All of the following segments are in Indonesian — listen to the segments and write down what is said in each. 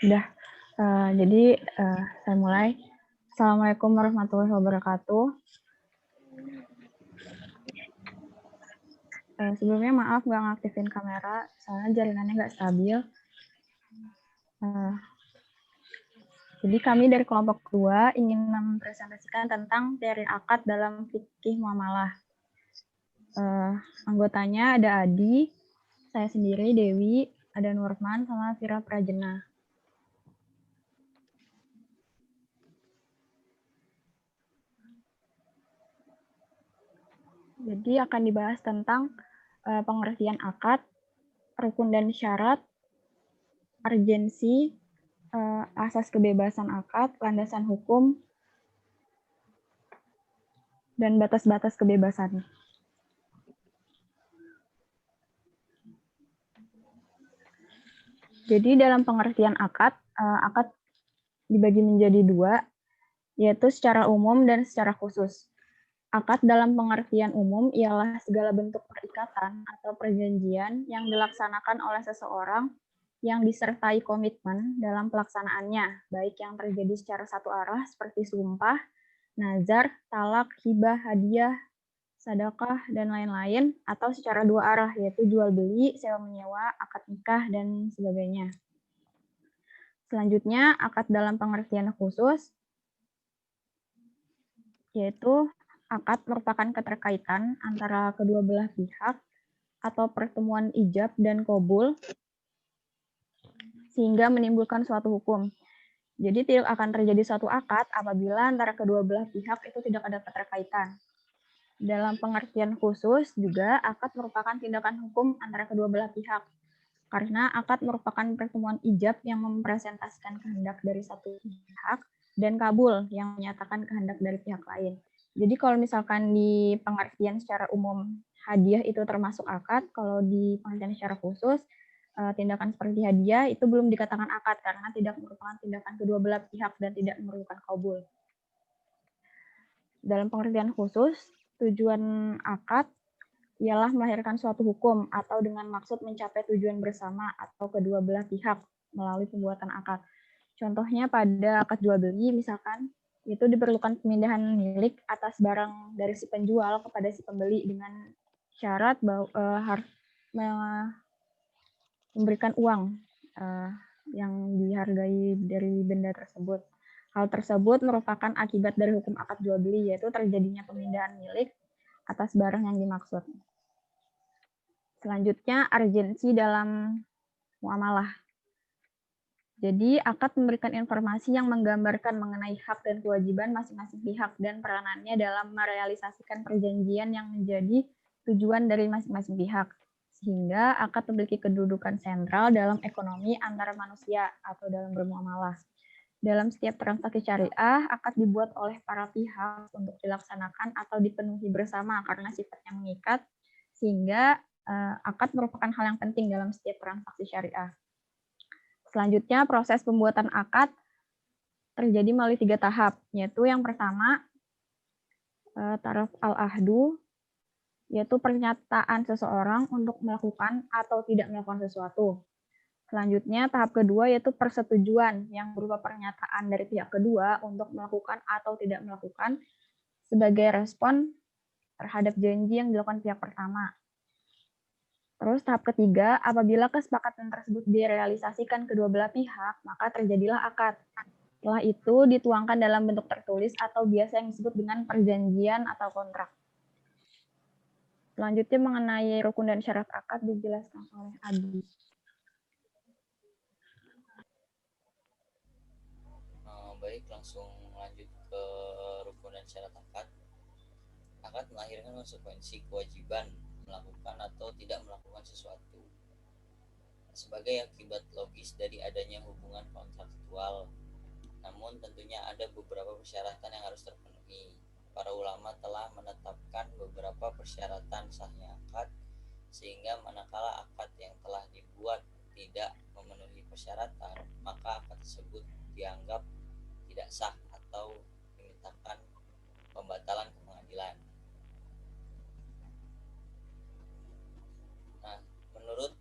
Udah. Saya mulai. Assalamualaikum warahmatullahi wabarakatuh. Sebelumnya maaf nggak ngaktifin kamera, soalnya jaringannya nggak stabil. Jadi kami dari kelompok 2 ingin mempresentasikan tentang teori akad dalam fikih muamalah. Anggotanya ada Adi, saya sendiri, Dewi, ada Nurman, sama Vira Prajena. Jadi akan dibahas tentang pengertian akad, rukun dan syarat, urgensi, asas kebebasan akad, landasan hukum, dan batas-batas kebebasan. Jadi dalam pengertian akad, akad dibagi menjadi dua, yaitu secara umum dan secara khusus. Akad dalam pengertian umum ialah segala bentuk perikatan atau perjanjian yang dilaksanakan oleh seseorang yang disertai komitmen dalam pelaksanaannya, baik yang terjadi secara satu arah seperti sumpah, nazar, talak, hibah, hadiah, sedekah, dan lain-lain, atau secara dua arah, yaitu jual beli, sewa menyewa, akad nikah, dan sebagainya. Selanjutnya, akad dalam pengertian khusus, yaitu akad merupakan keterkaitan antara kedua belah pihak atau pertemuan ijab dan qabul sehingga menimbulkan suatu hukum. Jadi tidak akan terjadi suatu akad apabila antara kedua belah pihak itu tidak ada keterkaitan. Dalam pengertian khusus juga akad merupakan tindakan hukum antara kedua belah pihak. Karena akad merupakan pertemuan ijab yang mempresentasikan kehendak dari satu pihak dan kabul yang menyatakan kehendak dari pihak lain. Jadi kalau misalkan di pengertian secara umum hadiah itu termasuk akad, kalau di pengertian secara khusus tindakan seperti hadiah itu belum dikatakan akad karena tidak merupakan tindakan kedua belah pihak dan tidak memerlukan kabul. Dalam pengertian khusus, tujuan akad ialah melahirkan suatu hukum atau dengan maksud mencapai tujuan bersama atau kedua belah pihak melalui pembuatan akad. Contohnya pada akad jual beli misalkan itu diperlukan pemindahan milik atas barang dari si penjual kepada si pembeli dengan syarat bahwa harus memberikan uang yang dihargai dari benda tersebut. Hal tersebut merupakan akibat dari hukum akad jual beli, yaitu terjadinya pemindahan milik atas barang yang dimaksud. Selanjutnya, urgensi dalam muamalah. Jadi, akad memberikan informasi yang menggambarkan mengenai hak dan kewajiban masing-masing pihak dan peranannya dalam merealisasikan perjanjian yang menjadi tujuan dari masing-masing pihak. Sehingga akad memiliki kedudukan sentral dalam ekonomi antara manusia atau dalam bermuamalah. Dalam setiap transaksi syariah, akad dibuat oleh para pihak untuk dilaksanakan atau dipenuhi bersama karena sifatnya mengikat, sehingga akad merupakan hal yang penting dalam setiap transaksi syariah. Selanjutnya, proses pembuatan akad terjadi melalui 3 tahap, yaitu yang pertama, taraf al-ahdu, yaitu pernyataan seseorang untuk melakukan atau tidak melakukan sesuatu. Selanjutnya, tahap kedua yaitu persetujuan yang berupa pernyataan dari pihak kedua untuk melakukan atau tidak melakukan sebagai respon terhadap janji yang dilakukan pihak pertama. Terus tahap ketiga, apabila kesepakatan tersebut direalisasikan kedua belah pihak, maka terjadilah akad. Setelah itu dituangkan dalam bentuk tertulis atau biasa yang disebut dengan perjanjian atau kontrak. Selanjutnya mengenai rukun dan syarat akad dijelaskan oleh Adi. Baik, langsung lanjut ke rukun dan syarat akad. Akad melahirkan konsekuensi kewajiban melakukan atau tidak melakukan sesuatu sebagai akibat logis dari adanya hubungan kontraktual. Namun tentunya ada beberapa persyaratan yang harus terpenuhi. Para ulama telah menetapkan beberapa persyaratan sahnya akad, sehingga manakala akad yang telah dibuat tidak memenuhi persyaratan, maka akad tersebut dianggap tidak sah atau dimintakan pembatalan ke pengadilan. Nah, menurut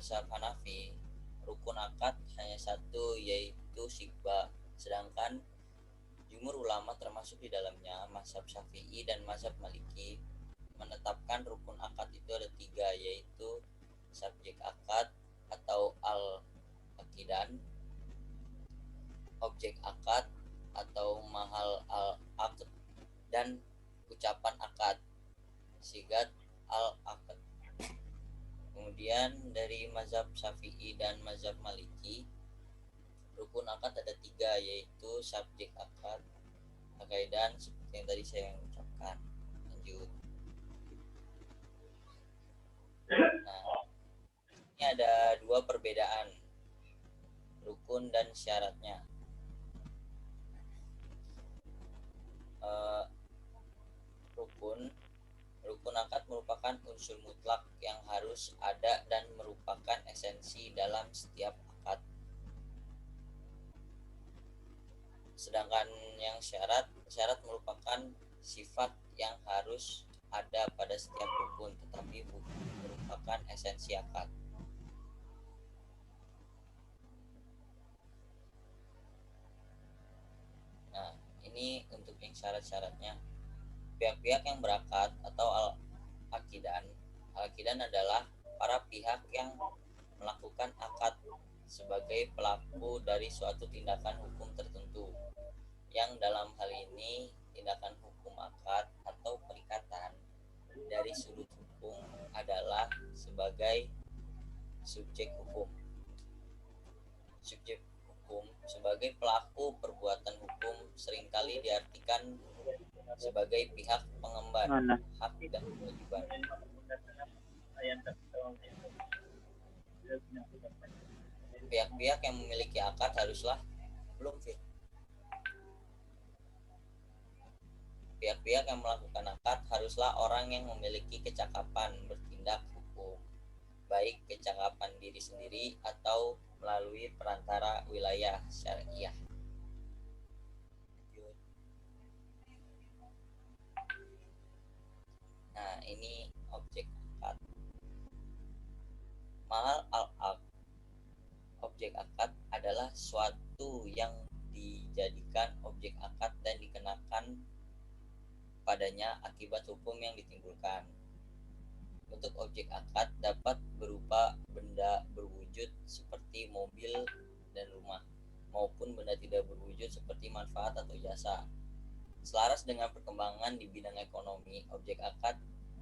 mazhab Hanafi, rukun akad hanya satu, yaitu sighah. Sedangkan jumhur ulama termasuk di dalamnya mazhab Syafi'i dan mazhab Maliki menetapkan rukun akad itu ada tiga, yaitu subjek akad atau al-aqidan, objek akad atau mahal al-aqd, dan ucapan akad, sigat al-aqd. Kemudian dari mazhab Syafi'i dan mazhab Maliki, rukun akad ada tiga, yaitu subjek akad, aqidan, seperti yang tadi saya ucapkan. Lanjut. Nah, ini ada dua perbedaan rukun dan syaratnya. Rukun akad merupakan unsur mutlak yang harus ada dan merupakan esensi dalam setiap akad. Sedangkan yang syarat merupakan sifat yang harus ada pada setiap rukun, tetapi merupakan esensi akad. Nah, ini untuk yang syarat-syaratnya. Pihak-pihak yang berakad atau al-aqidan adalah para pihak yang melakukan akad sebagai pelaku dari suatu tindakan hukum tertentu, yang dalam hal ini tindakan hukum akad atau perikatan dari sudut hukum adalah sebagai subjek hukum. Subjek hukum sebagai pelaku perbuatan hukum seringkali diartikan sebagai pihak pengemban hak dan kewajiban. Pihak-pihak yang memiliki akad haruslah Pihak-pihak yang melakukan akad haruslah orang yang memiliki kecakapan bertindak hukum, baik kecakapan diri sendiri atau melalui perantara wilayah syariah. Nah, ini objek akad. Mahal al-aqd. Objek akad adalah suatu yang dijadikan objek akad dan dikenakan padanya akibat hukum yang ditimbulkan. Bentuk objek akad dapat berupa benda berwujud seperti mobil dan rumah, maupun benda tidak berwujud seperti manfaat atau jasa. Selaras dengan perkembangan di bidang ekonomi, objek akad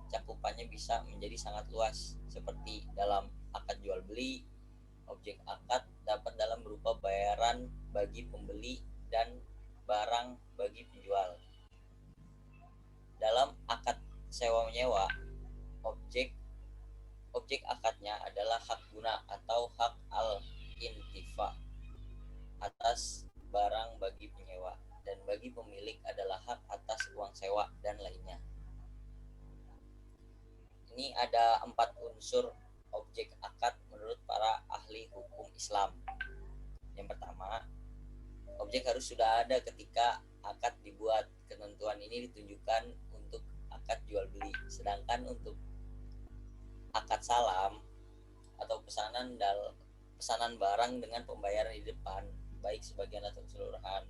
cakupannya bisa menjadi sangat luas, seperti dalam akad jual beli. Objek akad dapat dalam berupa bayaran bagi pembeli dan barang bagi penjual. Dalam akad sewa menyewa, objek akadnya adalah hak guna atau hak al-intifa atas barang bagi penyewa, dan bagi pemilik adalah hak atas uang sewa dan lainnya. Ini ada 4 unsur objek akad menurut para ahli hukum Islam. Yang pertama, objek harus sudah ada ketika akad dibuat. Ketentuan ini ditunjukkan untuk akad jual beli. Sedangkan untuk akad salam atau pesanan barang dengan pembayaran di depan, baik sebagian atau keseluruhan.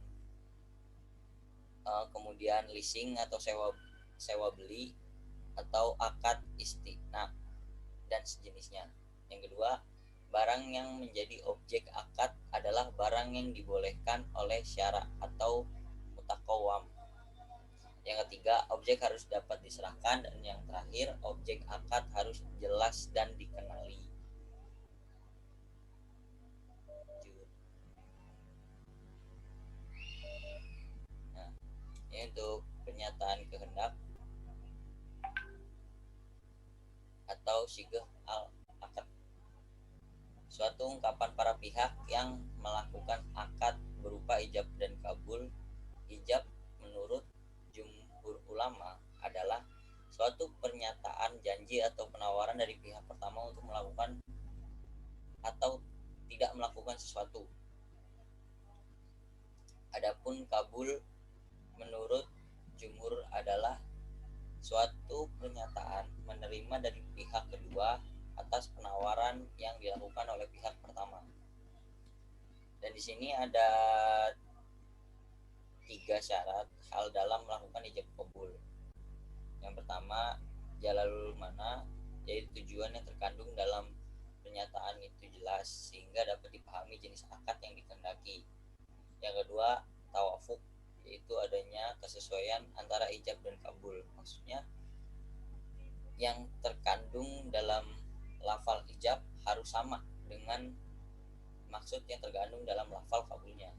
Kemudian leasing atau sewa beli atau akad istiqna dan sejenisnya. Yang kedua, barang yang menjadi objek akad adalah barang yang dibolehkan oleh syara atau mutakawam. Yang ketiga, objek harus dapat diserahkan, dan yang terakhir, objek akad harus jelas dan dikenali. Nah, ini untuk pernyataan kehendak atau sighah al-akad. Suatu ungkapan para pihak yang melakukan akad berupa ijab dan kabul. Ijab menurut jumhur ulama adalah suatu pernyataan janji atau penawaran dari pihak pertama untuk melakukan atau tidak melakukan sesuatu. Adapun kabul menurut jumhur adalah suatu pernyataan menerima dari pihak kedua atas penawaran yang dilakukan oleh pihak pertama. Dan di sini ada 3 syarat hal dalam melakukan ijab kabul. Yang pertama, jalalul mana, yaitu tujuan yang terkandung dalam pernyataan itu jelas sehingga dapat dipahami jenis akad yang dikehendaki. Yang kedua, tawafuk, yaitu adanya kesesuaian antara ijab dan kabul. Maksudnya yang terkandung dalam lafal ijab harus sama dengan maksud yang terkandung dalam lafal kabulnya.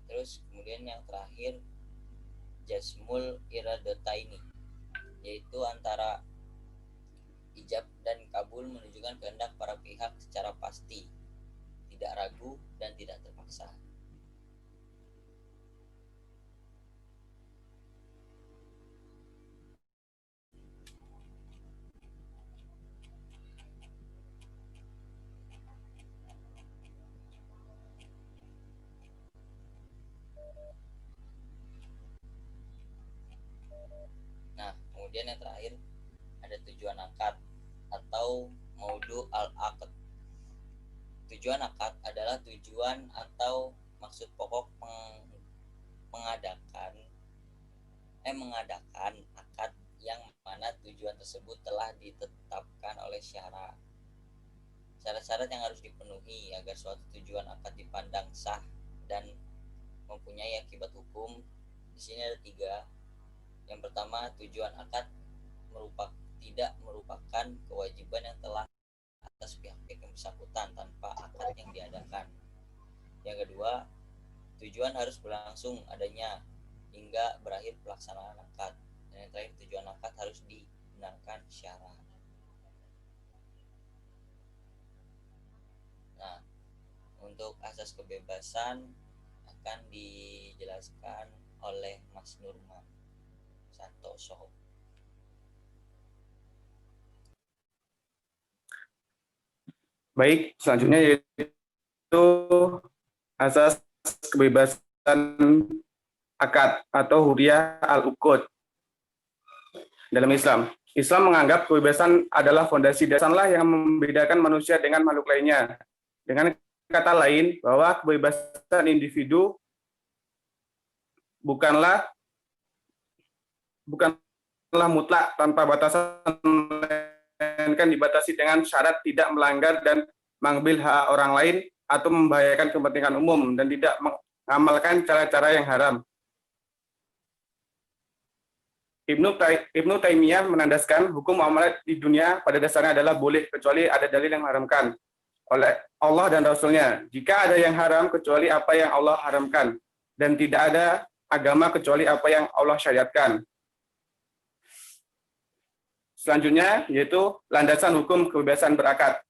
Terus kemudian yang terakhir, jasmul iradataini, yaitu antara ijab dan kabul menunjukkan kehendak para pihak secara pasti, tidak ragu dan tidak terpaksa. Nah, kemudian yang terakhir ada tujuan akad atau maudu al-aqd. Tujuan akad adalah tujuan atau maksud pokok mengadakan akad yang mana tujuan tersebut telah ditetapkan oleh syara. Syarat-syarat yang harus dipenuhi agar suatu tujuan akad dipandang sah dan mempunyai akibat hukum. Di sini ada 3. Yang pertama, tujuan akad tidak merupakan kewajiban yang telah atas pihak-pihak yang bersangkutan tanpa akad yang diadakan. Yang kedua, tujuan harus berlangsung adanya hingga berakhir pelaksanaan akad. Dan yang terakhir, tujuan akad harus dibenarkan syara. Nah, untuk asas kebebasan akan dijelaskan oleh Mas Nurman Santoso. Baik, selanjutnya yaitu asas kebebasan akad atau huriyah al-uqud dalam Islam. Islam menganggap kebebasan adalah fondasi dasarlah yang membedakan manusia dengan makhluk lainnya. Dengan kata lain, bahwa kebebasan individu bukanlah mutlak tanpa batasan, melainkan dibatasi dengan syarat tidak melanggar dan mengambil hak orang lain atau membahayakan kepentingan umum dan tidak mengamalkan cara-cara yang haram. Ibnu Taimiyah menandaskan hukum muamalat di dunia pada dasarnya adalah boleh kecuali ada dalil yang haramkan oleh Allah dan Rasul-Nya. Jika ada yang haram kecuali apa yang Allah haramkan dan tidak ada agama kecuali apa yang Allah syariatkan. Selanjutnya yaitu landasan hukum kebebasan berakad.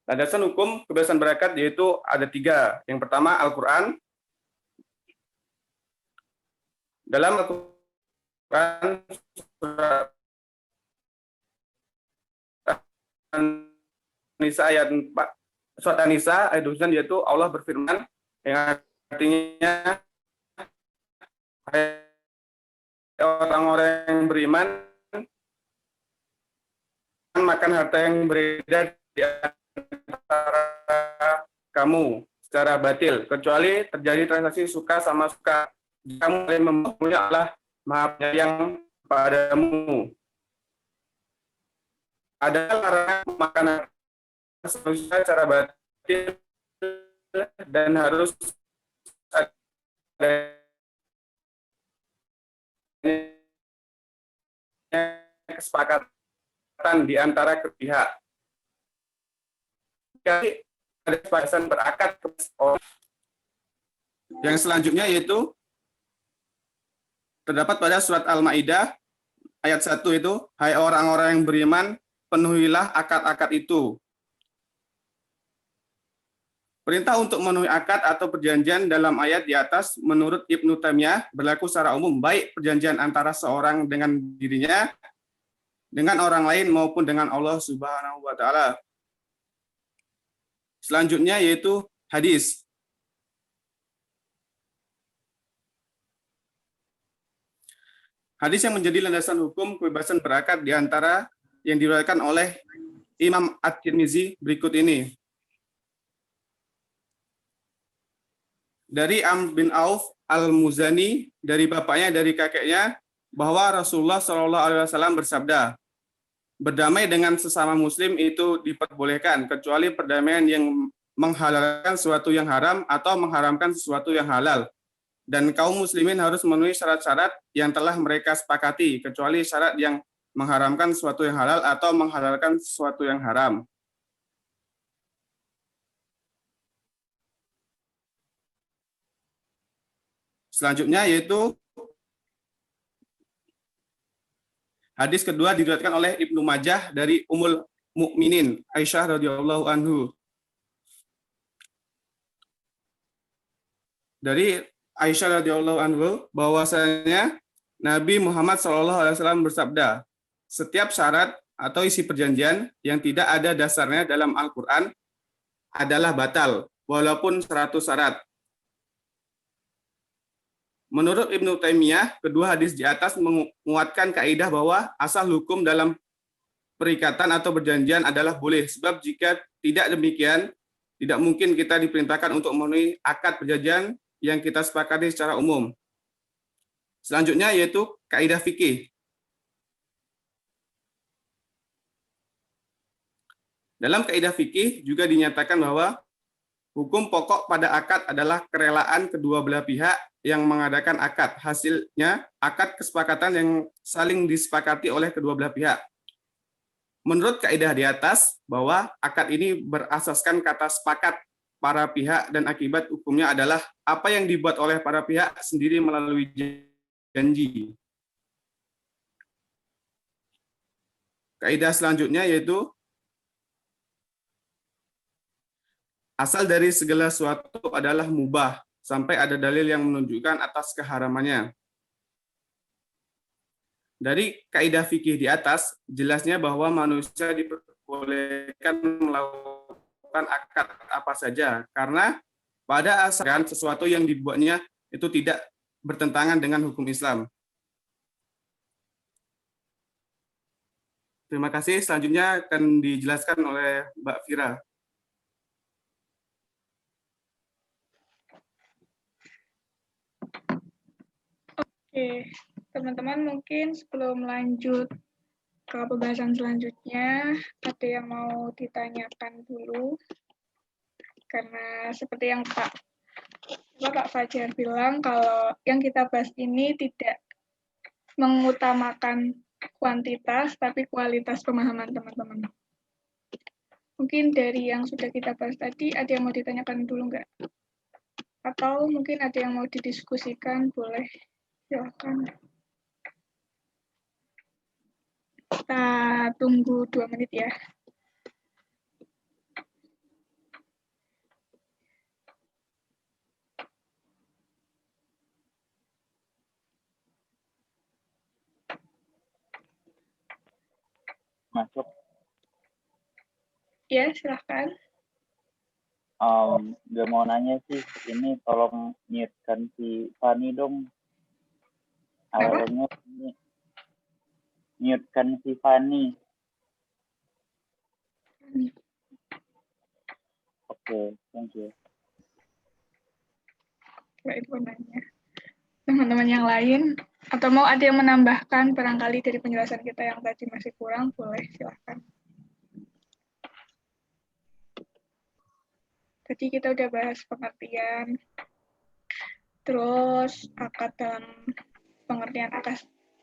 Landasan hukum kebebasan berakad yaitu ada 3. Yang pertama Al-Quran. Dalam Al-Quran Nisa ayat 4, surat An-Nisa ayat 29 yaitu Allah berfirman yang artinya orang-orang yang beriman makan harta yang beredar di antara kamu secara batil kecuali terjadi transaksi suka sama suka. Jika kamu mempunyai Allah Maha Penyayang padamu. Ada larangan makan secara batil dan harus ada kesepakatan di antara pihak. Jadi ada kesepakatan berakad. Yang selanjutnya yaitu terdapat pada surat Al-Maidah ayat 1 itu, hai orang-orang yang beriman, penuhilah akad-akad itu. Perintah untuk memenuhi akad atau perjanjian dalam ayat di atas menurut Ibnu Taimiyah berlaku secara umum, baik perjanjian antara seorang dengan dirinya, dengan orang lain maupun dengan Allah Subhanahu wa taala. Selanjutnya yaitu hadis. Hadis yang menjadi landasan hukum kebebasan berakad di antara yang diriwayatkan oleh Imam At-Tirmizi berikut ini. Dari Amr bin Auf Al-Muzani, dari bapaknya, dari kakeknya, bahwa Rasulullah SAW bersabda, berdamai dengan sesama muslim itu diperbolehkan, kecuali perdamaian yang menghalalkan sesuatu yang haram atau mengharamkan sesuatu yang halal. Dan kaum muslimin harus memenuhi syarat-syarat yang telah mereka sepakati, kecuali syarat yang mengharamkan sesuatu yang halal atau menghalalkan sesuatu yang haram. Selanjutnya yaitu hadis kedua diriwayatkan oleh Ibnu Majah dari Ummul Mukminin Aisyah radhiyallahu anhu. Dari Aisyah radhiyallahu anhu bahwasanya Nabi Muhammad SAW bersabda, setiap syarat atau isi perjanjian yang tidak ada dasarnya dalam Al-Quran adalah batal, walaupun 100 syarat. Menurut Ibnu Taimiyah, kedua hadis di atas menguatkan kaidah bahwa asal hukum dalam perikatan atau perjanjian adalah boleh, sebab jika tidak demikian, tidak mungkin kita diperintahkan untuk memenuhi akad perjanjian yang kita sepakati secara umum. Selanjutnya yaitu kaidah fikih. Dalam kaidah fikih juga dinyatakan bahwa hukum pokok pada akad adalah kerelaan kedua belah pihak yang mengadakan akad. Hasilnya akad kesepakatan yang saling disepakati oleh kedua belah pihak. Menurut kaidah di atas bahwa akad ini berasaskan kata sepakat para pihak dan akibat hukumnya adalah apa yang dibuat oleh para pihak sendiri melalui janji. Kaidah selanjutnya yaitu asal dari segala sesuatu adalah mubah sampai ada dalil yang menunjukkan atas keharamannya. Dari kaidah fikih di atas, jelasnya bahwa manusia diperbolehkan melakukan akad apa saja, karena pada asalnya sesuatu yang dibuatnya itu tidak bertentangan dengan hukum Islam. Terima kasih. Selanjutnya akan dijelaskan oleh Mbak Fira. Oke, teman-teman mungkin sebelum lanjut ke pembahasan selanjutnya, ada yang mau ditanyakan dulu. Karena seperti yang Pak Fajar bilang, kalau yang kita bahas ini tidak mengutamakan kuantitas, tapi kualitas pemahaman teman-teman. Mungkin dari yang sudah kita bahas tadi, ada yang mau ditanyakan dulu nggak? Atau mungkin ada yang mau didiskusikan, boleh. Silakan. Kita tunggu 2 menit ya. Masuk. Ya, silakan. Gak mau nanya sih, ini tolong mute-kan si Fani dong. Alarmnya mute-kan si Fani. Oke, thank you. Coba itu nanya. Teman-teman yang lain, atau mau ada yang menambahkan barangkali dari penjelasan kita yang tadi masih kurang, boleh silakan. Tadi kita udah bahas pengertian, terus akad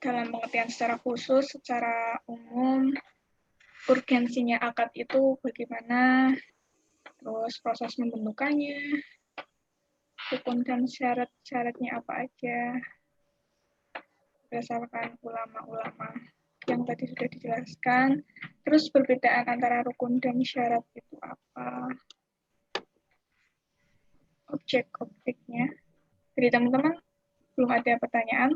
dalam pengertian secara khusus, secara umum, urgensinya akad itu bagaimana, terus proses membentukannya, hukum dan syarat-syaratnya apa aja, berdasarkan ulama-ulama yang tadi sudah dijelaskan, terus perbedaan antara rukun dan syarat itu apa, objek-objeknya. Jadi teman-teman, belum ada pertanyaan?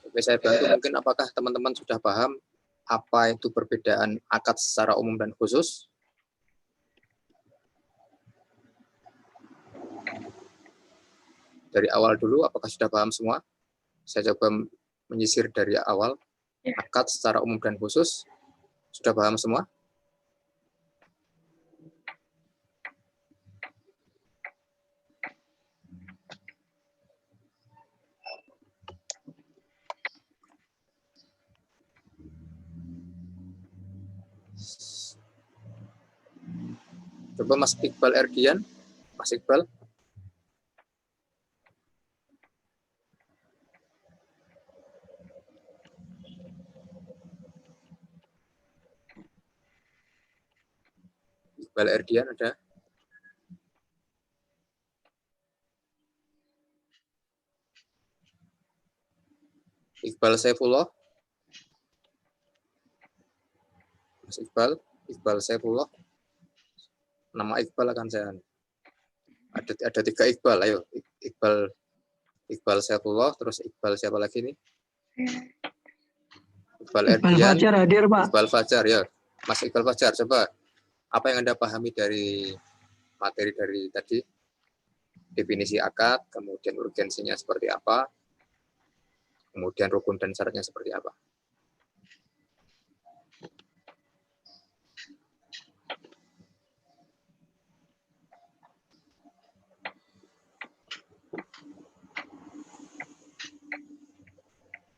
Oke, saya bantu mungkin apakah teman-teman sudah paham apa itu perbedaan akad secara umum dan khusus? Dari awal dulu, apakah sudah paham semua? Saya coba menyisir dari awal. Akad secara umum dan khusus, sudah paham semua? Coba Mas Iqbal Erdian. Mas Iqbal. Iqbal Erdian ada? Iqbal Saifullah. Mas Iqbal, Iqbal Saifullah. Nama Iqbal akan saya. Ada 3 Iqbal, ayo. Iqbal Saifullah, terus Iqbal siapa lagi nih? Iqbal Erdian. Fajar hadir, Pak. Iqbal Fajar, ya. Mas Iqbal Fajar, coba apa yang Anda pahami dari materi dari tadi? Definisi akad, kemudian urgensinya seperti apa, kemudian rukun dan syaratnya seperti apa.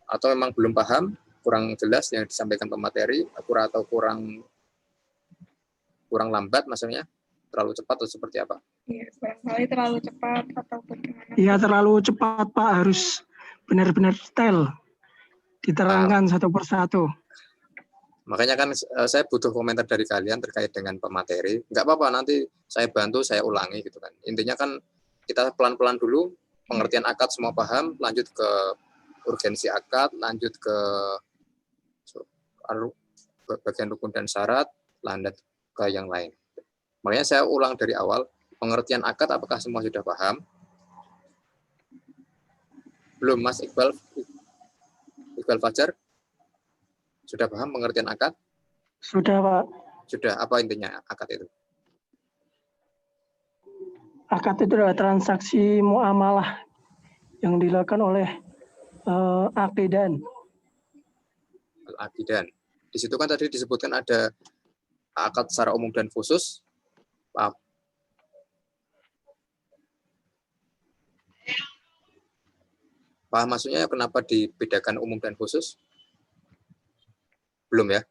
Atau memang belum paham, kurang jelas yang disampaikan pemateri, atau kurang lambat maksudnya, terlalu cepat atau seperti apa? Iya, barangkali terlalu cepat atau bagaimana? Iya, terlalu cepat, Pak. Harus benar-benar detail. Diterangkan satu persatu. Makanya kan saya butuh komentar dari kalian terkait dengan pemateri. Nggak apa-apa, nanti saya bantu, saya ulangi gitu kan. Intinya kan kita pelan-pelan dulu, pengertian akad semua paham, lanjut ke urgensi akad, lanjut ke bagian rukun dan syarat, lanjut ke yang lain. Makanya saya ulang dari awal, pengertian akad apakah semua sudah paham? Belum, Mas Iqbal Fajar? Sudah paham pengertian akad? Sudah, Pak. Sudah, apa intinya akad itu? Akad itu adalah transaksi muamalah yang dilakukan oleh aqidan. Al-aqidan. Di situ kan tadi disebutkan ada akad secara umum dan khusus. Paham? Paham maksudnya kenapa dibedakan umum dan khusus? Belum ya?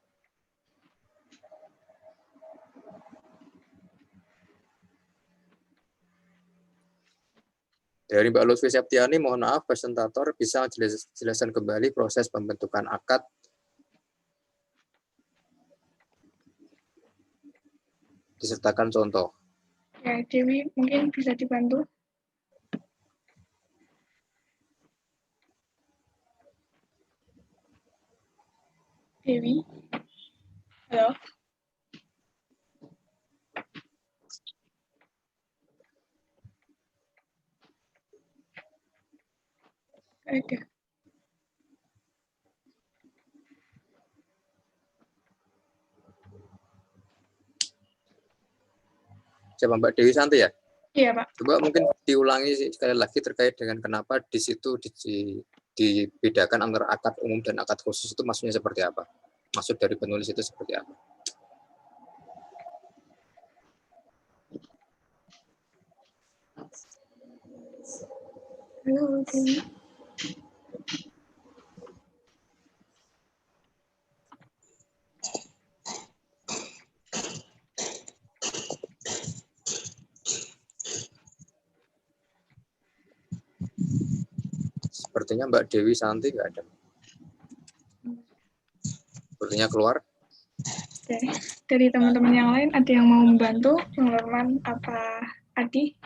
Dari Mbak Lutfi Septiani, mohon maaf, presentator bisa jelaskan kembali proses pembentukan akad disertakan contoh. Ya, Dewi mungkin bisa dibantu. Dewi, halo. Ada. Siapa Mbak Dewi Santi ya? Iya, Pak. Coba mungkin diulangi sekali lagi terkait dengan kenapa di situ dibedakan antara akad umum dan akad khusus itu maksudnya seperti apa? Maksud dari penulis itu seperti apa? Halo, Dewi. Sepertinya Mbak Dewi Santi nggak ada. Sepertinya keluar. Oke. Dari teman-teman yang lain, ada yang mau membantu? Bang Norman, apa Adi?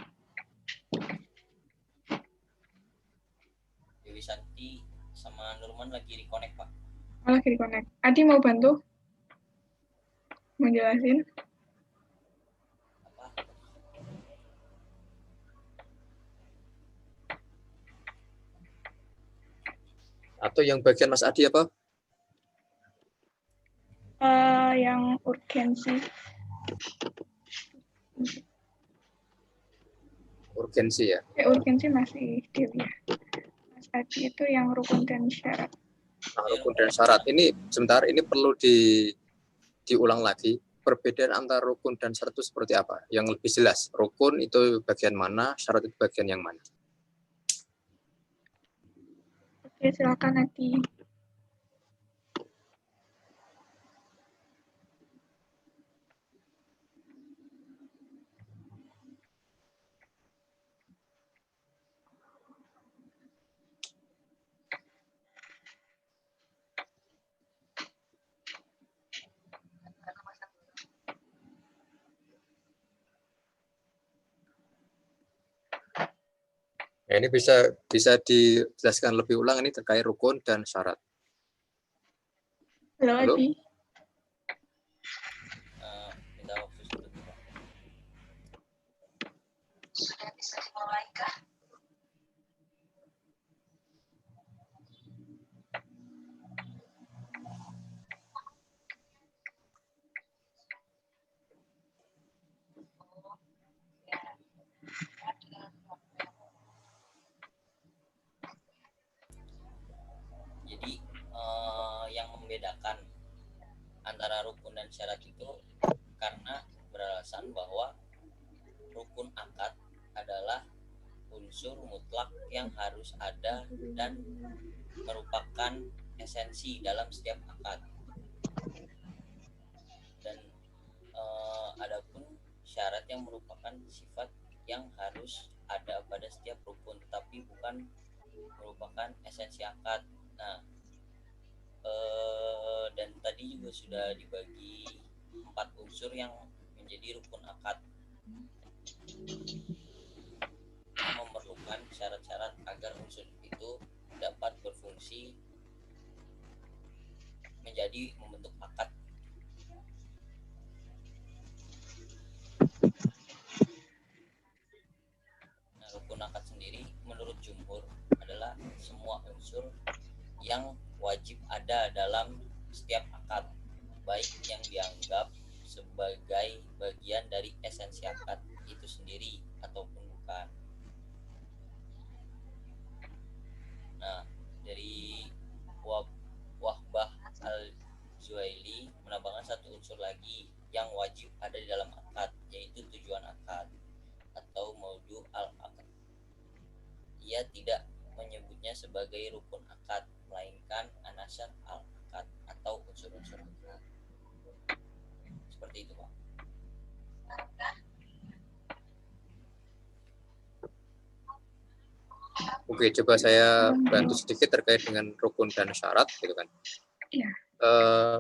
Dewi Santi sama Nurman lagi reconnect, Pak. Oh, lagi di-connect. Adi mau bantu? Mau jelasin? Apa? Atau yang bagian Mas Adi apa? yang urgensi. Urgensi ya. Urgensi masih Dewi ya. Mas Adi itu yang rukun dan syarat. Nah, rukun dan syarat ini sebentar, ini perlu diulang lagi. Perbedaan antara rukun dan syarat itu seperti apa? Yang lebih jelas, rukun itu bagian mana, syarat itu bagian yang mana? Oke, silakan Adi. Ya, ini bisa dijelaskan lebih ulang ini terkait rukun dan syarat. Halo, Adi. Minta waktu sebentar. Sudah bisa dimulai kah? Jadi yang membedakan antara rukun dan syarat itu karena beralasan bahwa rukun akad adalah unsur mutlak yang harus ada dan merupakan esensi dalam setiap akad. Dan adapun syarat yang merupakan sifat yang harus ada pada setiap rukun, tetapi bukan merupakan esensi akad. Nah, dan tadi juga sudah dibagi 4 unsur yang menjadi rukun akad, yang memerlukan syarat-syarat agar unsur itu dapat berfungsi menjadi membentuk akad. Nah, rukun akad sendiri menurut jumhur adalah semua unsur yang wajib ada dalam setiap akad, baik yang dianggap sebagai bagian dari esensi akad itu sendiri ataupun bukan. Nah, dari Wahbah Al-Zuhaili menambahkan satu unsur lagi yang wajib ada di dalam akad, yaitu tujuan akad atau maudu al-akad. Ia tidak menyebutnya sebagai rukun akad, melainkan anasar al-akad atau unsur-unsur akad. Seperti itu, Pak. Oke, coba saya bantu sedikit terkait dengan rukun dan syarat, gitu kan. Iya.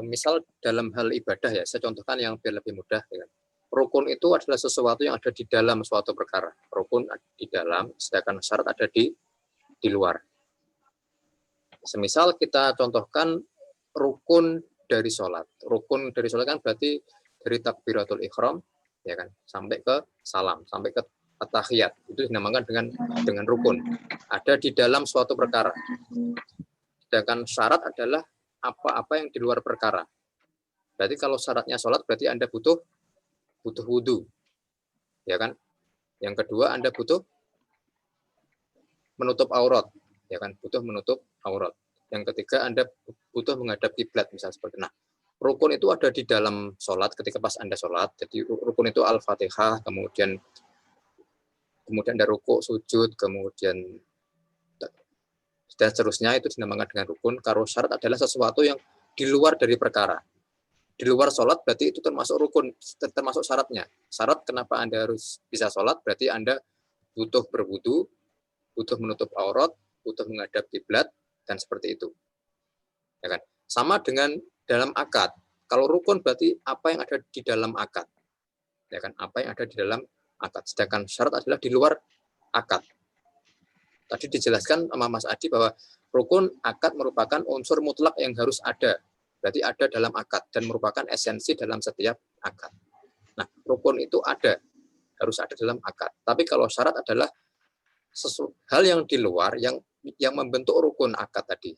Misal dalam hal ibadah ya, saya contohkan yang biar lebih mudah. Ya kan. Rukun itu adalah sesuatu yang ada di dalam suatu perkara. Rukun di dalam, sedangkan syarat ada di luar. Semisal kita contohkan rukun dari sholat. Rukun dari sholat kan berarti dari takbiratul ihram, ya kan, sampai ke salam, sampai ke at-tahiyat. Itu dinamakan dengan rukun. Ada di dalam suatu perkara. Sedangkan syarat adalah apa-apa yang di luar perkara. Berarti kalau syaratnya sholat, berarti Anda butuh wudu. Ya kan? Yang kedua, Anda butuh menutup aurat. Ya kan? Butuh menutup aurat. Yang ketiga, Anda butuh menghadap kiblat, misalnya seperti itu. Nah, rukun itu ada di dalam sholat ketika pas Anda sholat. Jadi rukun itu Al-Fatihah, kemudian ada rukuk, sujud, kemudian dan seterusnya, itu dinamakan dengan rukun. Kalau syarat adalah sesuatu yang di luar dari perkara. Di luar sholat berarti itu termasuk rukun, termasuk syaratnya. Syarat kenapa Anda harus bisa sholat, berarti Anda butuh berwudu, butuh menutup aurat, butuh menghadap kiblat, dan seperti itu. Ya kan? Sama dengan dalam akad. Kalau rukun berarti apa yang ada di dalam akad. Ya kan? Apa yang ada di dalam akad. Sedangkan syarat adalah di luar akad. Tadi dijelaskan sama Mas Adi bahwa rukun akad merupakan unsur mutlak yang harus ada. Berarti ada dalam akad dan merupakan esensi dalam setiap akad. Nah, rukun itu harus ada dalam akad. Tapi kalau syarat adalah hal yang di luar yang membentuk rukun akad tadi.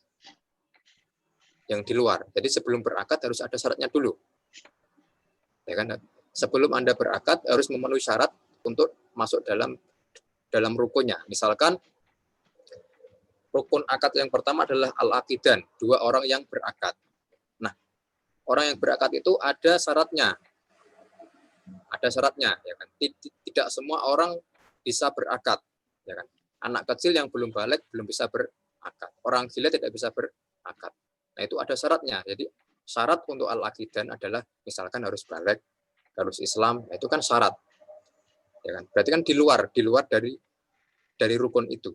Yang di luar. Jadi sebelum berakad harus ada syaratnya dulu. Ya kan? Sebelum Anda berakad harus memenuhi syarat untuk masuk dalam rukunnya. Misalkan rukun akad yang pertama adalah al-aqidan, 2 orang yang berakad. Nah, orang yang berakad itu ada syaratnya. Ada syaratnya, ya kan? Tidak semua orang bisa berakad, ya kan? Anak kecil yang belum balik belum bisa berakad. Orang gila tidak bisa berakad. Nah, itu ada syaratnya. Jadi, syarat untuk al-aqidan adalah misalkan harus balik, harus Islam, itu kan syarat. Ya kan? Berarti kan di luar dari rukun itu.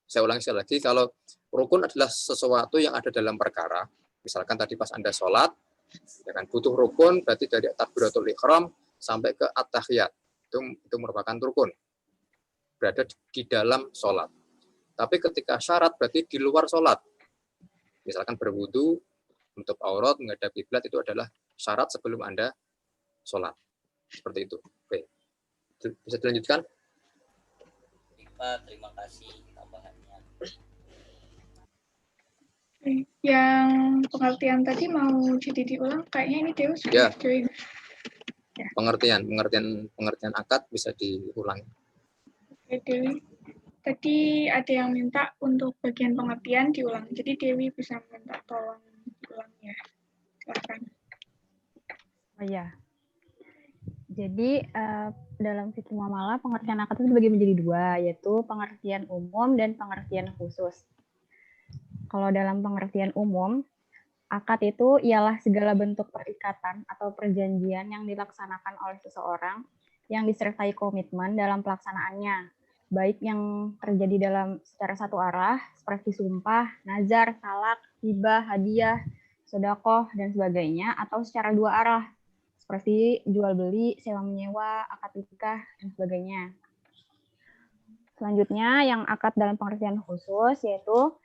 Saya ulangi sekali lagi, kalau rukun adalah sesuatu yang ada dalam perkara, misalkan tadi pas Anda sholat, ya kan, butuh rukun, berarti dari takbiratul ihram sampai ke at-tahiyat, itu merupakan rukun, berada di dalam sholat. Tapi ketika syarat berarti di luar sholat, misalkan berwudu, menutup aurat, menghadap kiblat, itu adalah syarat sebelum Anda sholat. Seperti itu. Oke. Bisa dilanjutkan? Pak, terima kasih tambahannya. Yang pengertian tadi mau jadi diulang, kayaknya ini Dewa sudah join. Ya. Pengertian akad bisa diulang. Oke, Dewi. Tadi ada yang minta untuk bagian pengertian diulang. Jadi Dewi bisa minta tolong diulang ya. Silakan. Oh ya. Jadi dalam fikih muamalah pengertian akad itu dibagi menjadi 2, yaitu pengertian umum dan pengertian khusus. Kalau dalam pengertian umum, akad itu ialah segala bentuk perikatan atau perjanjian yang dilaksanakan oleh seseorang yang disertai komitmen dalam pelaksanaannya, baik yang terjadi secara satu arah seperti sumpah, nazar, talak, hibah, hadiah, sedekah dan sebagainya, atau secara 2 arah seperti jual beli, sewa menyewa, akad nikah dan sebagainya. Selanjutnya yang akad dalam pengertian khusus yaitu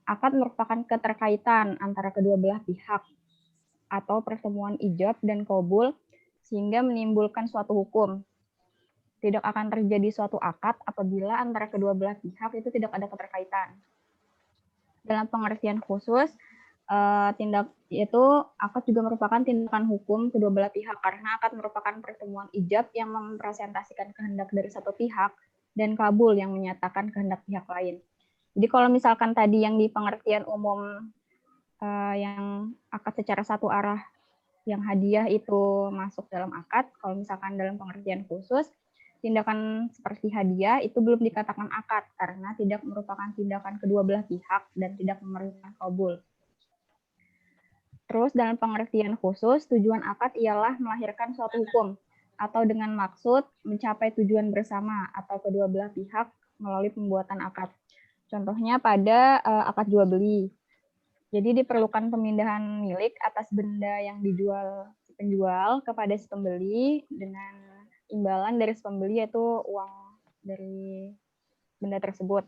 akad merupakan keterkaitan antara kedua belah pihak atau pertemuan ijab dan qabul sehingga menimbulkan suatu hukum. Tidak akan terjadi suatu akad apabila antara kedua belah pihak itu tidak ada keterkaitan. Dalam pengertian khusus, akad juga merupakan tindakan hukum kedua belah pihak karena akad merupakan pertemuan ijab yang merepresentasikan kehendak dari satu pihak dan kabul yang menyatakan kehendak pihak lain. Jadi kalau misalkan tadi yang di pengertian umum yang akad secara satu arah yang hadiah itu masuk dalam akad, kalau misalkan dalam pengertian khusus tindakan seperti hadiah itu belum dikatakan akad karena tidak merupakan tindakan kedua belah pihak dan tidak memerlukan kabul. Terus dalam pengertian khusus, tujuan akad ialah melahirkan suatu hukum atau dengan maksud mencapai tujuan bersama atau kedua belah pihak melalui pembuatan akad. Contohnya pada akad jual beli. Jadi diperlukan pemindahan milik atas benda yang dijual si penjual kepada si pembeli dengan imbalan dari si pembeli yaitu uang dari benda tersebut.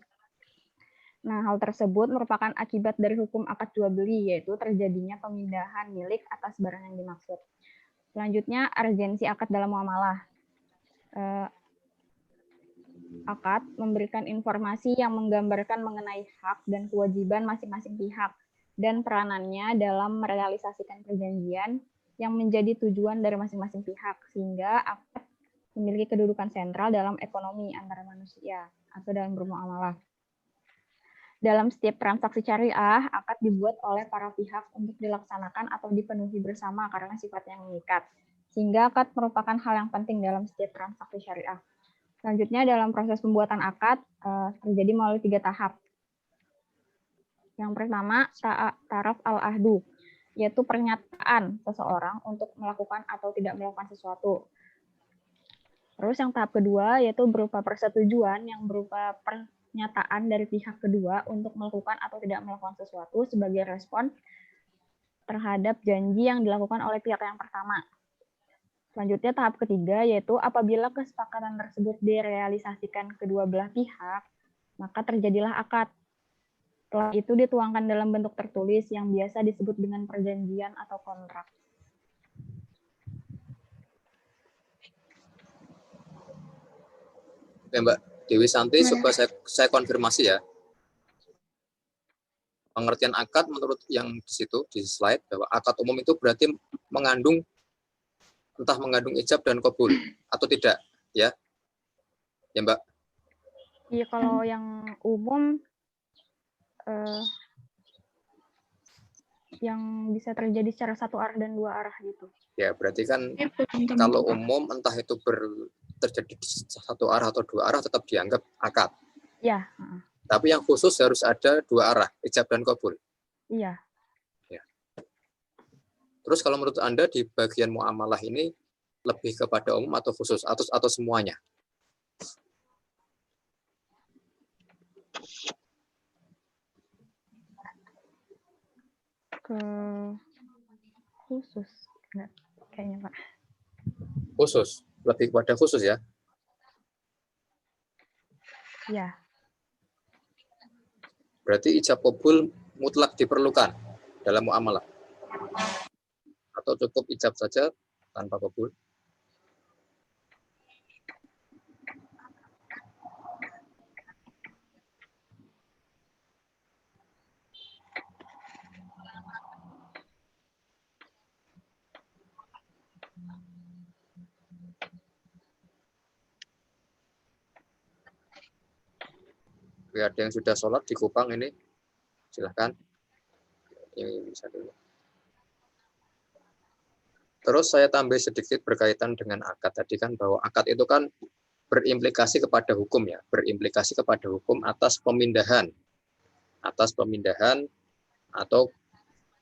Nah, hal tersebut merupakan akibat dari hukum akad jual beli, yaitu terjadinya pemindahan milik atas barang yang dimaksud. Selanjutnya, urgensi akad dalam muamalah. Akad memberikan informasi yang menggambarkan mengenai hak dan kewajiban masing-masing pihak dan peranannya dalam merealisasikan perjanjian yang menjadi tujuan dari masing-masing pihak, sehingga akad memiliki kedudukan sentral dalam ekonomi antara manusia atau dalam bermuamalah. Dalam setiap transaksi syariah, akad dibuat oleh para pihak untuk dilaksanakan atau dipenuhi bersama karena sifatnya mengikat. Sehingga akad merupakan hal yang penting dalam setiap transaksi syariah. Selanjutnya dalam proses pembuatan akad terjadi melalui 3 tahap. Yang pertama, taraf al-ahdu, yaitu pernyataan seseorang untuk melakukan atau tidak melakukan sesuatu. Terus yang tahap kedua yaitu berupa persetujuan yang berupa pernyataan dari pihak kedua untuk melakukan atau tidak melakukan sesuatu sebagai respon terhadap janji yang dilakukan oleh pihak yang pertama. Selanjutnya tahap ketiga yaitu apabila kesepakatan tersebut direalisasikan kedua belah pihak, maka terjadilah akad. Setelah itu dituangkan dalam bentuk tertulis yang biasa disebut dengan perjanjian atau kontrak. Oke, Mbak Dewi Santi, coba saya konfirmasi ya. Pengertian akad menurut yang di situ, di slide, bahwa akad umum itu berarti mengandung 6 entah mengandung ijab dan qabul atau tidak, ya. Ya, Mbak. Iya, kalau yang umum yang bisa terjadi secara satu arah dan dua arah gitu. Ya, berarti kan Itu teman-teman. kalau umum entah itu terjadi satu arah atau dua arah tetap dianggap akad. Iya. Tapi yang khusus harus ada dua arah, ijab dan qabul. Iya. Ya. Terus kalau menurut Anda di bagian muamalah ini lebih kepada umum atau khusus atau semuanya? Ke khusus enggak kayaknya, Pak. Khusus, lebih kepada khusus ya. Iya. Berarti ijab qabul mutlak diperlukan dalam muamalah. Atau cukup ijab saja tanpa qabul? Oke, ada yang sudah sholat di Kupang ini? Silahkan. Ini bisa dulu. Terus saya tambah sedikit berkaitan dengan akad. Tadi kan bahwa akad itu kan berimplikasi kepada hukum ya. Berimplikasi kepada hukum atas pemindahan. Atas pemindahan atau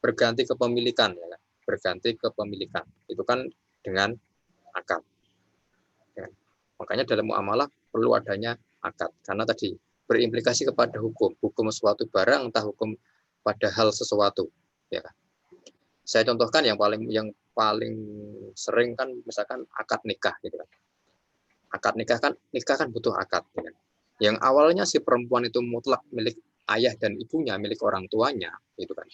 berganti kepemilikan. Ya, berganti kepemilikan. Itu kan dengan akad. Ya. Makanya dalam muamalah perlu adanya akad. Karena tadi berimplikasi kepada hukum suatu barang entah hukum pada hal sesuatu, ya. Saya contohkan yang paling sering kan misalkan akad nikah gitu kan. Akad nikah kan butuh akad, ya. Yang awalnya si perempuan itu mutlak milik ayah dan ibunya, milik orang tuanya gitu kan.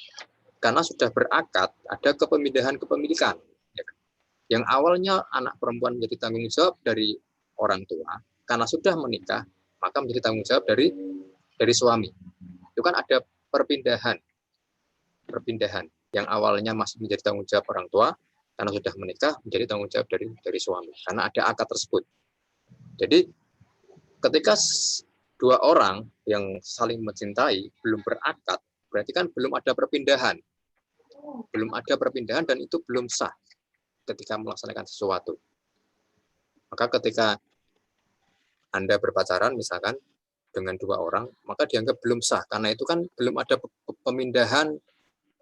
Karena sudah berakad ada kepemindahan kepemilikan, ya kan? Yang awalnya anak perempuan menjadi tanggung jawab dari orang tua, karena sudah menikah maka menjadi tanggung jawab dari suami. Itu kan ada perpindahan yang awalnya masih menjadi tanggung jawab orang tua, karena sudah menikah menjadi tanggung jawab dari suami, karena ada akad tersebut. Jadi ketika dua orang yang saling mencintai belum berakad, berarti kan belum ada perpindahan, dan itu belum sah ketika melaksanakan sesuatu. Maka ketika Anda berpacaran misalkan dengan dua orang, maka dianggap belum sah, karena itu kan belum ada pemindahan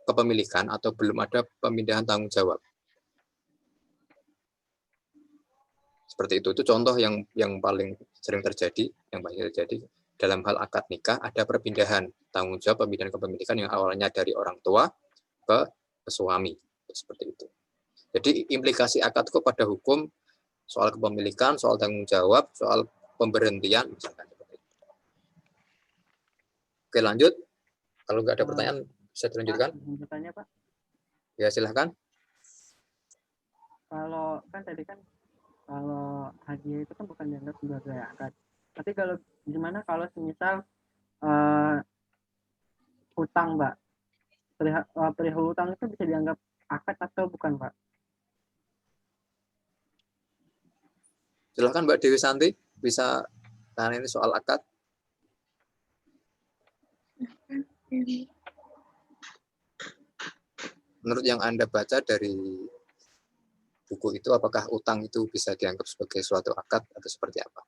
kepemilikan atau belum ada pemindahan tanggung jawab. Seperti itu contoh yang paling sering terjadi, dalam hal akad nikah ada perpindahan tanggung jawab, pemindahan kepemilikan yang awalnya dari orang tua ke suami, seperti itu. Jadi implikasi akad itu pada hukum, soal kepemilikan, soal tanggung jawab, soal pemberhentian, misalkan. Oke, lanjut. Kalau nggak ada pertanyaan, bisa dilanjutkan. Bertanya, Pak. Ya, silahkan. Kalau kan tadi kan kalau hadiah itu kan bukan dianggap sebagai akad. Tapi kalau gimana kalau semisal hutang, Mbak? Perihal hutang itu bisa dianggap akad atau bukan, Pak? Silahkan Mbak Dewi Santi, bisa tanya ini soal akad. Menurut yang Anda baca dari buku itu, apakah utang itu bisa dianggap sebagai suatu akad atau seperti apa?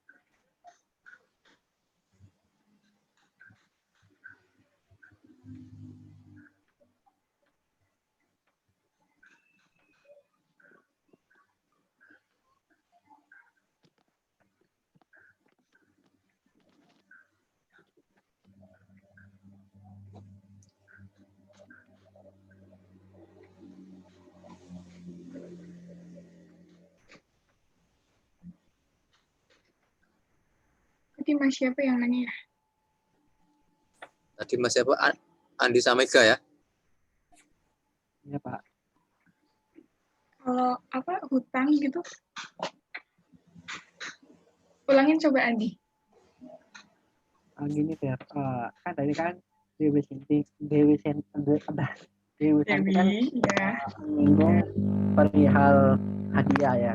Tadi Mas siapa yang nanya? Tadi Mas siapa? Andi Samega ya? Iya, Pak. Kalau hutang gitu? Ulangin coba Andi. Gini ya, kan tadi kan Dewi Santi kan menyinggung perihal hadiah ya.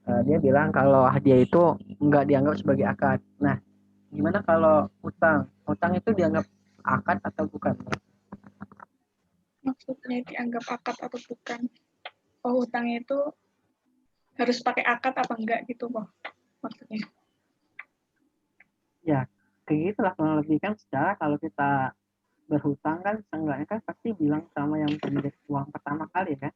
Dia bilang kalau hadiah itu nggak dianggap sebagai akad. Nah, gimana kalau utang? Utang itu dianggap akad atau bukan? Maksudnya dianggap akad atau bukan? Oh, hutang itu harus pakai akad apa enggak gitu, Boh, maksudnya. Ya, kayak gitulah kurang lebih kan. Secara kalau kita berhutang kan seenggaknya kan pasti bilang sama yang pemilik uang pertama kali kan.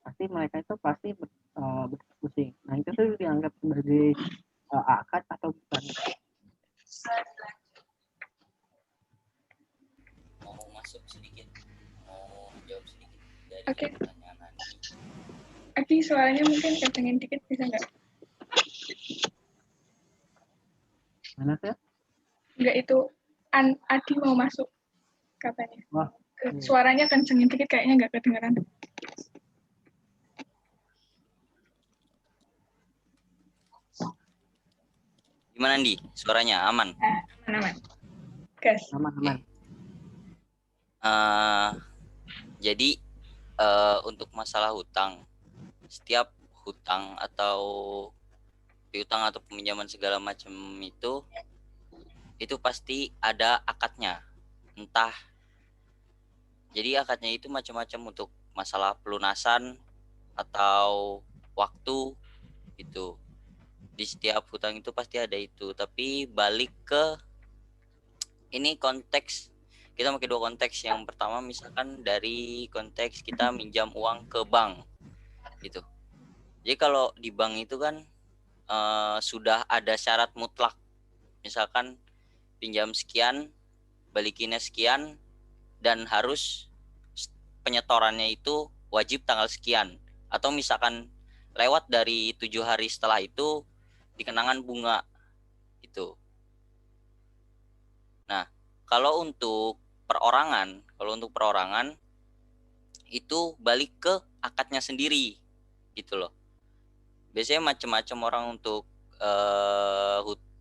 Pasti mereka itu pasti berdiskusi. Nah, itu tuh dianggap sebagai akad atau bukan? Mau masuk sedikit, mau jawab sedikit dari Oke. pertanyaan Andi. Adi, suaranya mungkin kencengin dikit, bisa nggak? Mana sih? Enggak, itu Adi mau masuk katanya. Wah, iya. Suaranya kencengin dikit, kayaknya nggak kedengeran. Gimana Andi? Suaranya aman? Aman-aman. Gas. Aman-aman. Jadi untuk masalah hutang, setiap hutang atau piutang atau peminjaman segala macam itu pasti ada akadnya. Entah, jadi akadnya itu macam-macam untuk masalah pelunasan atau waktu gitu. Di setiap hutang itu pasti ada itu, tapi balik ke ini konteks, kita pakai dua konteks. Yang pertama misalkan dari konteks kita minjam uang ke bank gitu. Jadi kalau di bank itu kan sudah ada syarat mutlak, misalkan pinjam sekian, balikinnya sekian, dan harus penyetorannya itu wajib tanggal sekian, atau misalkan lewat dari 7 hari setelah itu dikenakan bunga itu. Nah, kalau untuk perorangan itu balik ke akadnya sendiri gitu loh. Biasanya macam-macam orang untuk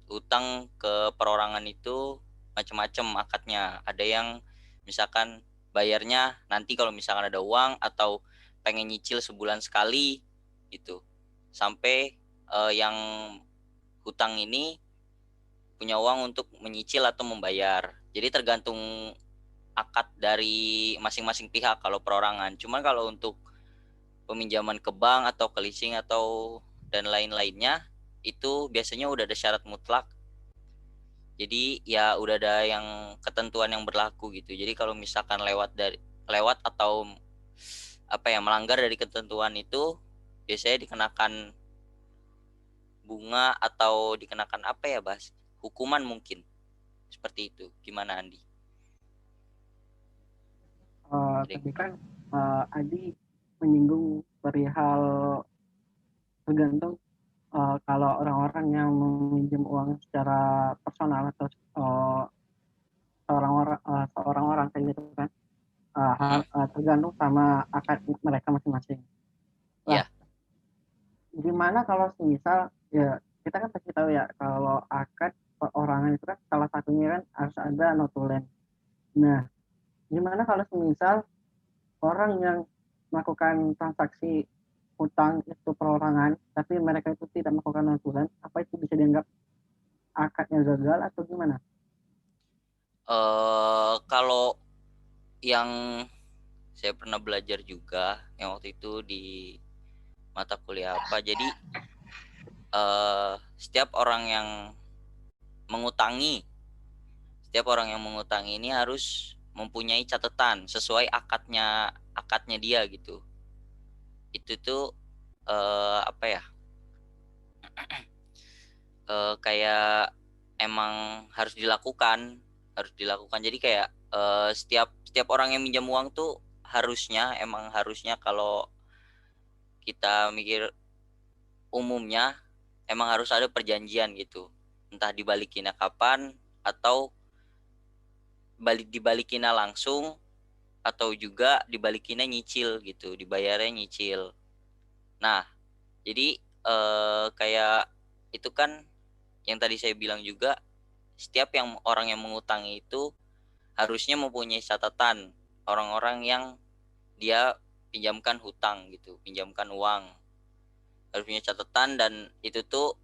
hutang ke perorangan itu macam-macam akadnya. Ada yang misalkan bayarnya nanti kalau misalkan ada uang, atau pengen nyicil sebulan sekali gitu. Sampai yang hutang ini punya uang untuk menyicil atau membayar. Jadi tergantung akad dari masing-masing pihak kalau perorangan. Cuman kalau untuk peminjaman ke bank atau ke leasing atau dan lain-lainnya itu biasanya udah ada syarat mutlak. Jadi ya udah ada yang ketentuan yang berlaku gitu. Jadi kalau misalkan lewat atau melanggar dari ketentuan itu, biasanya dikenakan bunga atau dikenakan hukuman mungkin. Seperti itu. Gimana Andi? Tadi kan Adi menyinggung perihal tergantung kalau orang-orang yang meminjam uang secara personal atau seorang orang kayak gitu kan, tergantung sama akad mereka masing-masing. Iya. Gimana kalau misal ya kita kan pasti tahu ya kalau akad perorangan itu kan salah satunya kan harus ada notulen. Nah, gimana kalau misal orang yang melakukan transaksi hutang itu perorangan, tapi mereka itu tidak melakukan notulen, apa itu bisa dianggap akadnya gagal atau gimana? Kalau yang saya pernah belajar juga, yang waktu itu di mata kuliah jadi setiap orang yang mengutangi ini harus mempunyai catatan sesuai akadnya dia gitu. Itu tuh kayak emang harus dilakukan. Jadi kayak setiap orang yang minjam uang tuh harusnya kalau kita mikir umumnya emang harus ada perjanjian gitu. Entah dibalikinnya kapan, atau dibalikinnya langsung, atau juga dibalikinnya nyicil gitu, dibayarnya nyicil. Nah, jadi kayak itu kan yang tadi saya bilang juga, setiap orang yang mengutangi itu harusnya mempunyai catatan orang-orang yang dia pinjamkan hutang gitu, pinjamkan uang, harus punya catatan, dan itu tuh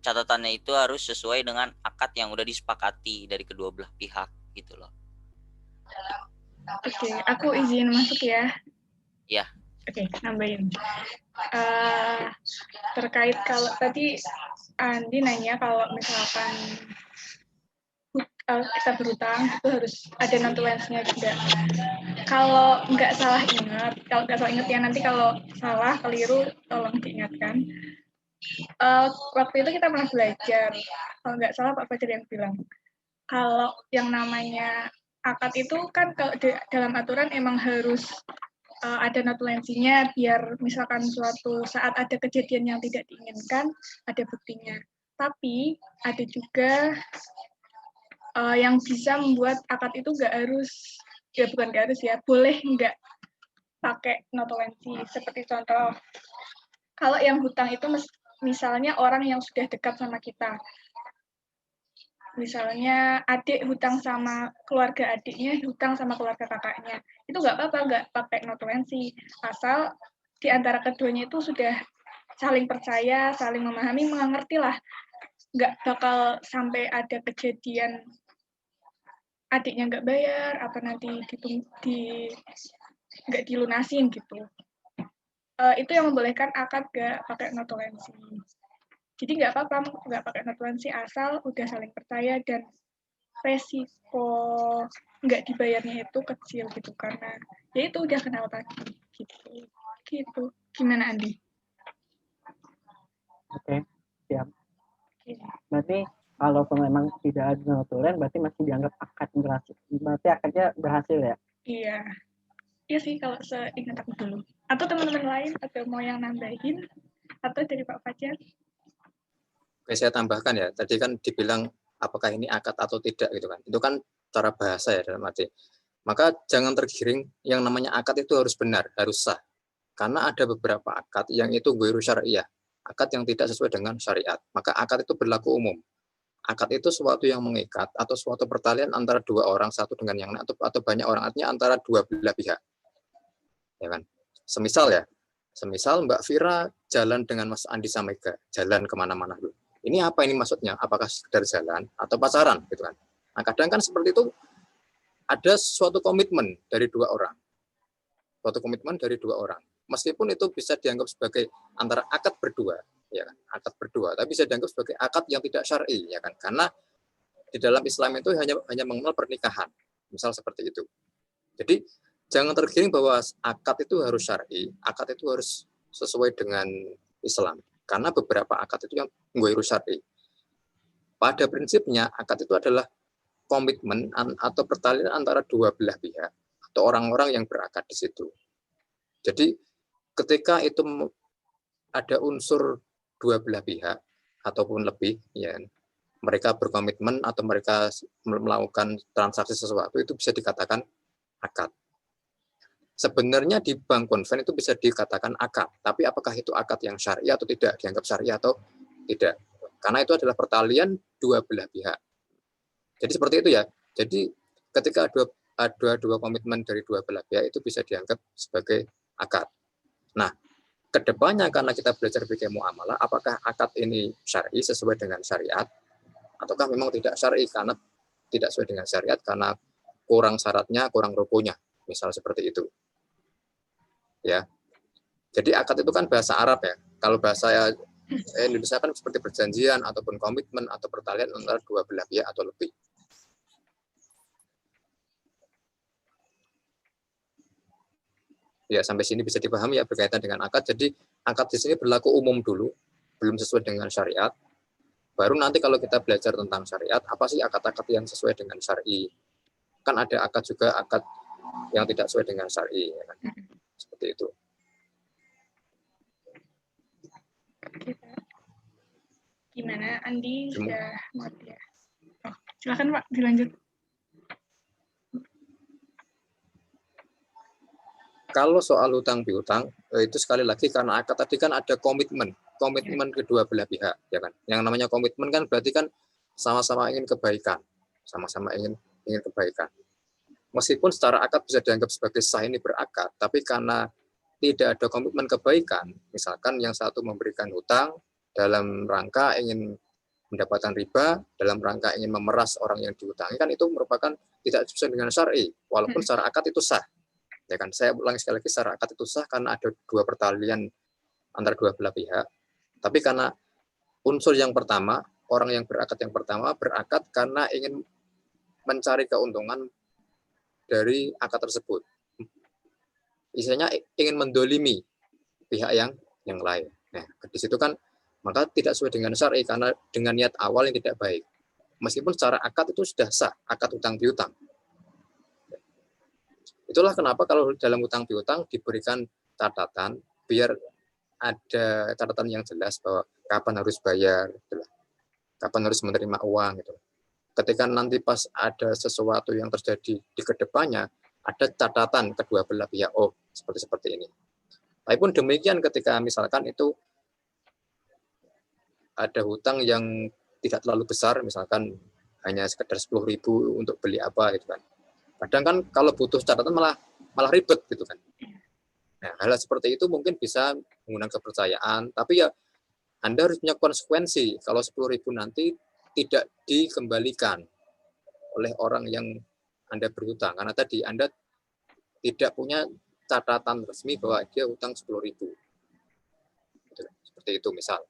catatannya itu harus sesuai dengan akad yang udah disepakati dari kedua belah pihak gitu loh. Oke, aku izin masuk ya. Ya. Oke, nambahin. Terkait kalau tadi Andi nanya kalau misalkan kita berutang itu harus ada notulensinya juga. Kalau nggak salah ingat ya, nanti kalau salah keliru tolong diingatkan. Waktu itu kita pernah belajar, kalau nggak salah Pak Fajar yang bilang, kalau yang namanya akad itu kan kalau dalam aturan emang harus ada notulensinya biar misalkan suatu saat ada kejadian yang tidak diinginkan, ada buktinya. Tapi ada juga yang bisa membuat akad itu nggak harus, ya bukan nggak harus ya, boleh nggak pakai notulensi. Seperti contoh, kalau yang hutang itu misalnya orang yang sudah dekat sama kita. Misalnya adik hutang sama keluarga adiknya, hutang sama keluarga kakaknya. Itu nggak apa-apa, nggak pakai notulensi. Asal di antara keduanya itu sudah saling percaya, saling memahami, mengerti lah. Nggak bakal sampai ada kejadian adiknya nggak bayar, apa nanti nggak dilunasin gitu. Itu yang membolehkan akad nggak pakai notulensi. Jadi nggak apa-apa nggak pakai notulensi asal udah saling percaya dan resiko nggak dibayarnya itu kecil gitu, karena ya itu udah kenal tadi gitu. Gimana Andi? Oke, siap. Berarti kalau memang tidak ada notulen berarti masih dianggap akad berhasil. Berarti akadnya berhasil ya? Iya. Iya sih kalau seingat aku dulu. Atau teman-teman lain atau mau yang nambahin atau dari Pak Fajar? Oke, saya tambahkan ya. Tadi kan dibilang apakah ini akad atau tidak gitu kan. Itu kan cara bahasa ya dalam arti. Maka jangan tergiring, yang namanya akad itu harus benar, harus sah. Karena ada beberapa akad yang itu ghairu syariah, akad yang tidak sesuai dengan syariat. Maka akad itu berlaku umum. Akad itu suatu yang mengikat atau suatu pertalian antara dua orang, satu dengan yang lain, atau banyak orang, artinya antara dua belah pihak. Ya kan? Semisal Mbak Vira jalan dengan Mas Andi Samega, jalan kemana-mana dulu. Ini apa ini maksudnya? Apakah sekedar jalan atau pacaran gitu kan? Nah, kadang kan seperti itu ada suatu komitmen dari dua orang. Suatu komitmen dari dua orang. Meskipun itu bisa dianggap sebagai antara akad berdua, ya kan? Akad berdua, tapi bisa dianggap sebagai akad yang tidak syar'i, ya kan? Karena di dalam Islam itu hanya mengenal pernikahan. Misal seperti itu. Jadi jangan tergiring bahwa akad itu harus syar'i, akad itu harus sesuai dengan Islam. Karena beberapa akad itu yang ghairu syar'i. Pada prinsipnya akad itu adalah komitmen atau pertalian antara dua belah pihak atau orang-orang yang berakad di situ. Jadi ketika itu ada unsur dua belah pihak ataupun lebih, ya, mereka berkomitmen atau mereka melakukan transaksi sesuatu, itu bisa dikatakan akad. Sebenarnya di bank konven itu bisa dikatakan akad, tapi apakah itu akad yang syar'i atau tidak, dianggap syar'i atau tidak? Karena itu adalah pertalian dua belah pihak. Jadi seperti itu ya. Jadi ketika ada dua komitmen dari dua belah pihak itu bisa dianggap sebagai akad. Nah, kedepannya karena kita belajar fikih muamalah, apakah akad ini syar'i sesuai dengan syariat, ataukah memang tidak syar'i karena tidak sesuai dengan syariat karena kurang syaratnya, kurang rukunnya, misal seperti itu. Ya, jadi akad itu kan bahasa Arab ya. Kalau bahasa Indonesia kan seperti perjanjian ataupun komitmen atau pertalian antara dua belah pihak atau lebih. Ya, sampai sini bisa dipahami ya berkaitan dengan akad. Jadi akad di sini berlaku umum dulu, belum sesuai dengan syariat. Baru nanti kalau kita belajar tentang syariat, apa sih akad-akad yang sesuai dengan syar'i? Kan ada akad juga akad yang tidak sesuai dengan syar'i, ya kan? Seperti itu. Gimana Andi sudah mengerti ya? Oh, silakan Pak, dilanjut. Kalau soal hutang piutang itu sekali lagi karena akad tadi kan ada komitmen kedua belah pihak, ya kan. Yang namanya komitmen kan berarti kan sama-sama ingin kebaikan, sama-sama ingin kebaikan. Meskipun secara akad bisa dianggap sebagai sah ini berakad, tapi karena tidak ada komitmen kebaikan, misalkan yang satu memberikan hutang dalam rangka ingin mendapatkan riba, dalam rangka ingin memeras orang yang dihutangi, kan itu merupakan tidak sesuai dengan syar'i, walaupun secara akad itu sah. Ya kan, saya ulangi sekali lagi, secara akad itu sah karena ada dua pertalian antara dua belah pihak. Tapi karena unsur yang pertama, orang yang berakad yang pertama berakad karena ingin mencari keuntungan dari akad tersebut. Istilahnya ingin mendolimi pihak yang lain. Nah, di situ kan maka tidak sesuai dengan syar'i karena dengan niat awal yang tidak baik. Meskipun secara akad itu sudah sah, akad utang piutang. Itulah kenapa kalau dalam utang piutang diberikan catatan biar ada catatan yang jelas bahwa kapan harus bayar, kapan harus menerima uang gitu. Ketika nanti pas ada sesuatu yang terjadi di kedepannya, ada catatan kedua belah pihak, oh seperti ini. Tapi pun demikian ketika misalkan itu ada hutang yang tidak terlalu besar, misalkan hanya sekedar 10.000 untuk beli apa gitu kan. Kadang kan kalau butuh catatan malah ribet gitu kan. Nah, hal seperti itu mungkin bisa menggunakan kepercayaan, tapi ya Anda harus punya konsekuensi kalau 10.000 nanti tidak dikembalikan oleh orang yang Anda berhutang, karena tadi Anda tidak punya catatan resmi bahwa dia hutang 10.000. Seperti itu misal.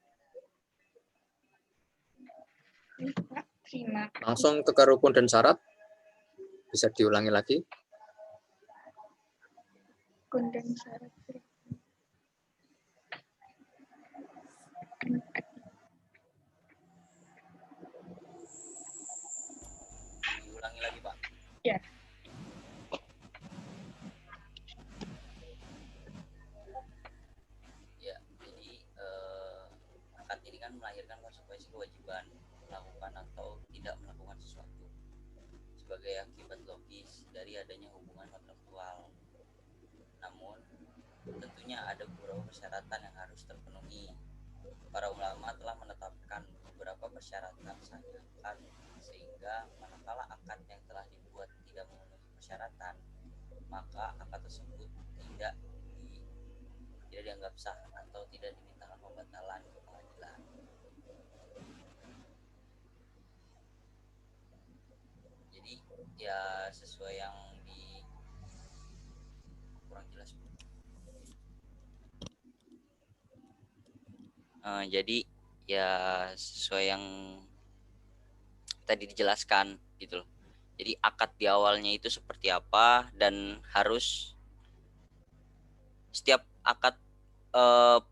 Terima kasih. Langsung ke rukun dan syarat. Bisa diulangi lagi. Rukun dan syarat. Diulangi lagi, Pak. Ya. Ya, jadi akad ini kan melahirkan konsekuensi kewajiban melakukan atau tidak melakukan sesuatu sebagai akibat logis dari adanya hubungan kontraktual. Namun, tentunya ada beberapa persyaratan yang harus terpenuhi. Para ulama telah menetapkan beberapa persyaratan saja akad, sehingga manakala akad yang telah dibuat tidak memenuhi persyaratan, maka akad tersebut tidak dianggap sah atau tidak dimintakan pembatalan ke pengadilan. Jadi ya sesuai yang kurang jelas. Jadi ya sesuai yang tadi dijelaskan gitu loh. Jadi akad di awalnya itu seperti apa dan harus setiap akad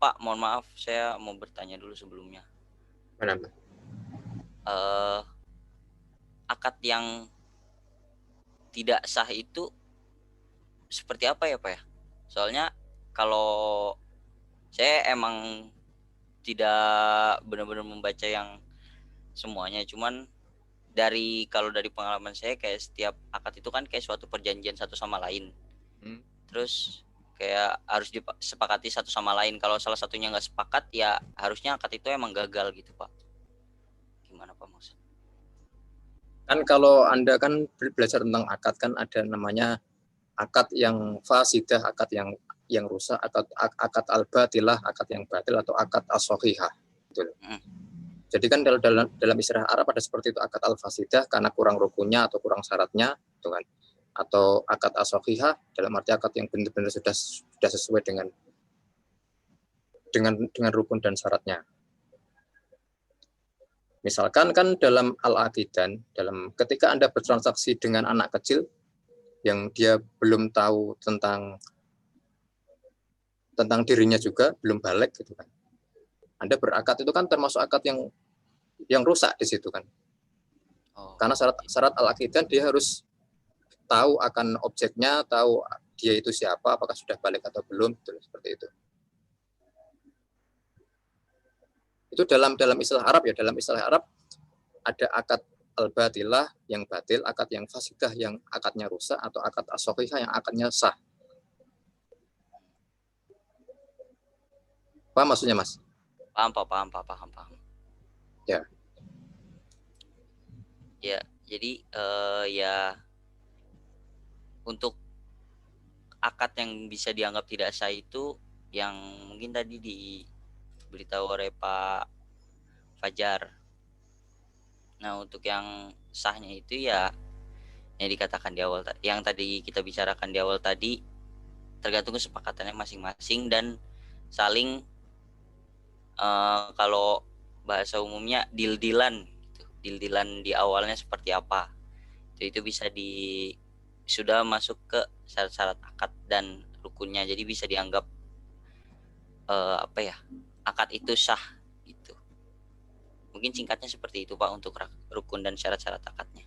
Pak, mohon maaf saya mau bertanya dulu sebelumnya. Mana? Akad yang tidak sah itu seperti apa ya Pak ya? Soalnya kalau saya emang tidak benar-benar membaca yang semuanya, cuman kalau dari pengalaman saya kayak setiap akad itu kan kayak suatu perjanjian satu sama lain. Terus kayak harus disepakati satu sama lain. Kalau salah satunya nggak sepakat ya harusnya akad itu emang gagal gitu Pak. Gimana Pak maksud? Kan kalau Anda kan belajar tentang akad kan ada namanya akad yang fasidah, akad yang rusak, akad al-batilah, akad yang batil atau akad as-sahihah. Gitu. Jadi kan dalam istilah Arab ada seperti itu, akad al-fasidah karena kurang rukunnya atau kurang syaratnya, gitu kan. Atau akad as-sahihah dalam arti akad yang benar-benar sudah sesuai dengan rukun dan syaratnya. Misalkan kan dalam al-aqidan, ketika Anda bertransaksi dengan anak kecil yang dia belum tahu tentang dirinya juga, belum balik gitu kan. Anda berakad itu kan termasuk akad yang rusak di situ kan. Karena syarat al-aqidan dia harus tahu akan objeknya, tahu dia itu siapa, apakah sudah balik atau belum, gitu, seperti itu. Itu dalam istilah Arab ya, dalam istilah Arab ada akad al-batilah yang batil, akad yang fasidah yang akadnya rusak, atau akad as-sahihah yang akadnya sah. Paham maksudnya Mas? Paham. Ya. Ya, jadi ya untuk akad yang bisa dianggap tidak sah itu yang mungkin tadi diberitahu oleh Pak Fajar. Nah, untuk yang sahnya itu ya yang dikatakan di awal, yang tadi kita bicarakan di awal tadi, tergantung kesepakatannya masing-masing dan saling kalau bahasa umumnya deal-dealan gitu. Deal-dealan di awalnya seperti apa. Itu bisa sudah masuk ke syarat-syarat akad dan rukunnya. Jadi bisa dianggap akad itu sah gitu. Mungkin singkatnya seperti itu Pak untuk rukun dan syarat-syarat akadnya.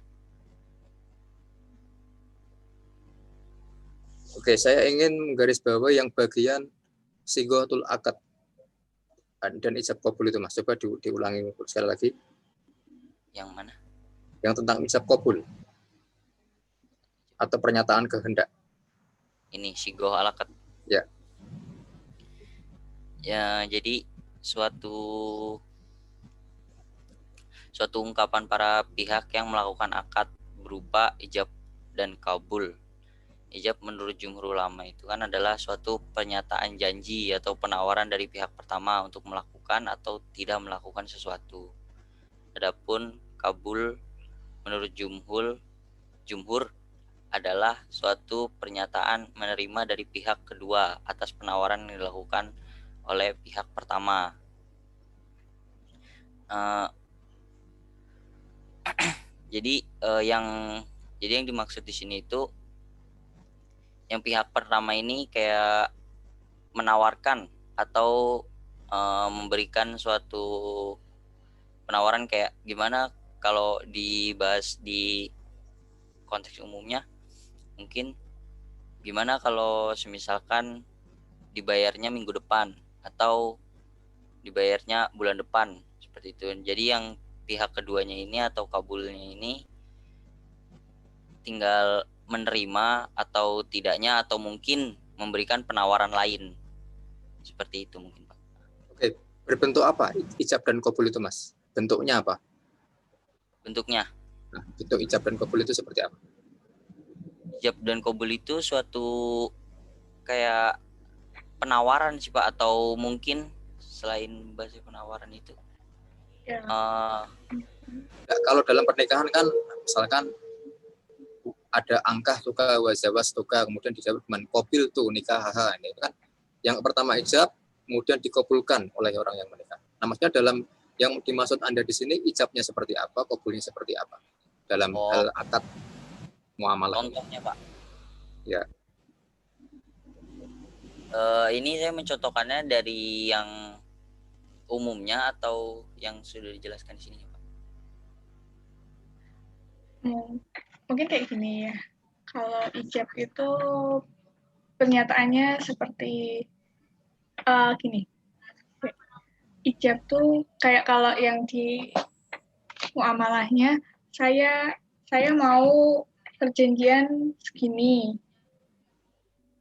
Oke, saya ingin menggarisbawahi yang bagian sighatul akad dan ijab qabul itu Mas. Coba diulangi sekali lagi. Yang mana? Yang tentang ijab qabul atau pernyataan kehendak. Ini sighoh al-akad. Ya. Ya, jadi suatu ungkapan para pihak yang melakukan akad berupa ijab dan kabul. Ijab menurut jumhur ulama itu kan adalah suatu pernyataan janji atau penawaran dari pihak pertama untuk melakukan atau tidak melakukan sesuatu. Adapun kabul menurut jumhur adalah suatu pernyataan menerima dari pihak kedua atas penawaran yang dilakukan oleh pihak pertama. Jadi yang dimaksud di sini itu yang pihak pertama ini kayak menawarkan atau memberikan suatu penawaran kayak gimana kalau dibahas di konteks umumnya, mungkin gimana kalau semisalkan dibayarnya minggu depan atau dibayarnya bulan depan seperti itu. Jadi yang pihak keduanya ini atau kabulnya ini tinggal menerima atau tidaknya atau mungkin memberikan penawaran lain seperti itu mungkin Pak. Oke, berbentuk apa ijab dan qabul itu Mas? Bentuknya apa? Bentuknya? Nah, bentuk ijab dan qabul itu seperti apa? Ijab dan qabul itu suatu kayak penawaran sih Pak, atau mungkin selain bahasa penawaran itu. Ya. Kalau dalam pernikahan kan misalkan ada angkah tuka wazawas tuka, kemudian dijawab dengan qabil tu nikah ini kan yang pertama ijab kemudian dikabulkan oleh orang yang menikah. Nah, maksudnya dalam yang dimaksud Anda di sini ijabnya seperti apa, qabulnya seperti apa dalam hal akad muamalah. Contohnya Pak. Ya. Ini saya mencontohkannya dari yang umumnya atau yang sudah dijelaskan di sini Pak? Mungkin kayak gini ya. Kalau ijab itu pernyataannya seperti gini. Ijab tuh kayak kalau yang di muamalahnya saya mau perjanjian segini.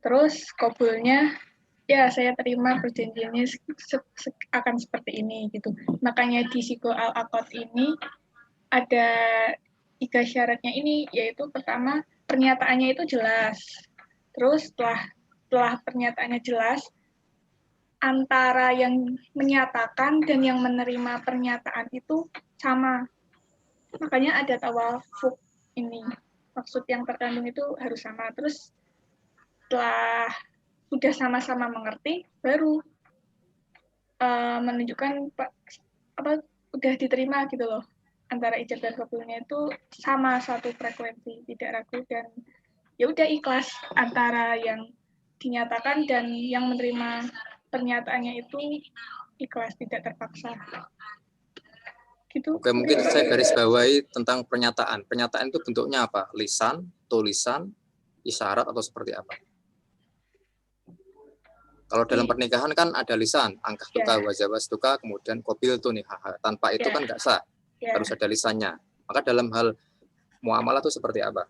Terus qabulnya ya saya terima perjanjiannya akan seperti ini gitu. Makanya di sighoh al-aqad ini ada 3 syaratnya ini, yaitu pertama pernyataannya itu jelas. Terus setelah pernyataannya jelas, antara yang menyatakan dan yang menerima pernyataan itu sama. Makanya ada tawafuk ini. Maksud yang terkandung itu harus sama. Terus setelah sudah sama-sama mengerti, baru menunjukkan udah diterima gitu loh. Antara ijab dan qabulnya itu sama satu frekuensi, tidak ragu, dan ya udah ikhlas antara yang dinyatakan dan yang menerima pernyataannya itu ikhlas, tidak terpaksa. Gitu. Oke, mungkin saya garis bawahi tentang pernyataan. Pernyataan itu bentuknya apa? Lisan, tulisan, isyarat atau seperti apa? Kalau dalam pernikahan kan ada lisan, angkah tuka, wazawas tuka, kemudian qabil tu nikah. Tanpa itu kan nggak sah. Harus ada lisannya. Maka dalam hal muamalah itu seperti apa?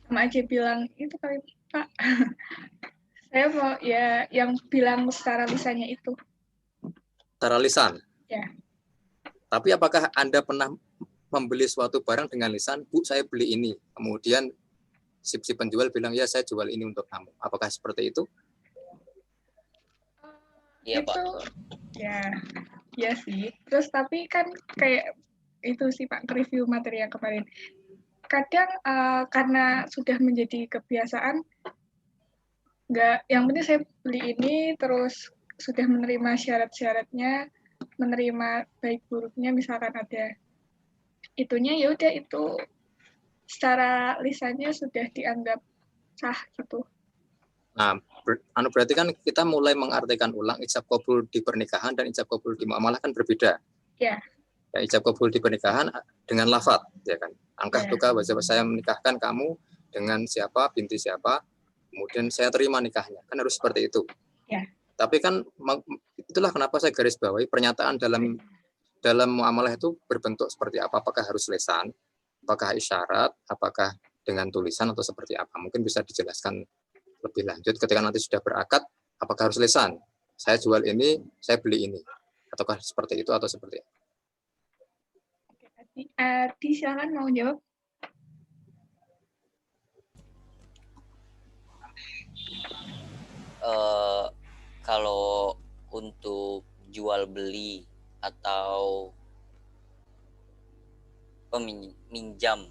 Sama aja bilang itu kali Pak. Saya mau ya yang bilang secara lisannya itu. Secara lisan? Ya. Tapi apakah Anda pernah membeli suatu barang dengan lisan, Bu, saya beli ini. Kemudian si penjual bilang, ya saya jual ini untuk kamu. Apakah seperti itu? Iya, Pak. Itu ya sih. Terus tapi kan kayak itu sih Pak, review materi yang kemarin. Kadang karena sudah menjadi kebiasaan, yang penting saya beli ini, terus sudah menerima syarat-syaratnya, menerima baik buruknya, misalkan ada itunya, ya udah itu secara lisannya sudah dianggap sah gitu. Nah, berarti kan kita mulai mengartikan ulang ijab qabul di pernikahan dan ijab qabul di muamalah kan berbeda. Ya. Ya, ijab qabul di pernikahan dengan lafadz, ya kan. Angkah tuka wajib saya menikahkan kamu dengan siapa, binti siapa, kemudian saya terima nikahnya. Kan harus seperti itu. Ya. Tapi kan itulah kenapa saya garis bawahi pernyataan dalam muamalah itu berbentuk seperti apa? Apakah harus lisan, apakah isyarat, apakah dengan tulisan atau seperti apa? Mungkin bisa dijelaskan lebih lanjut ketika nanti sudah berakad, apakah harus lisan? Saya jual ini, saya beli ini. Ataukah seperti itu atau seperti apa? Adi, silakan mau jawab. Kalau untuk jual beli atau minjam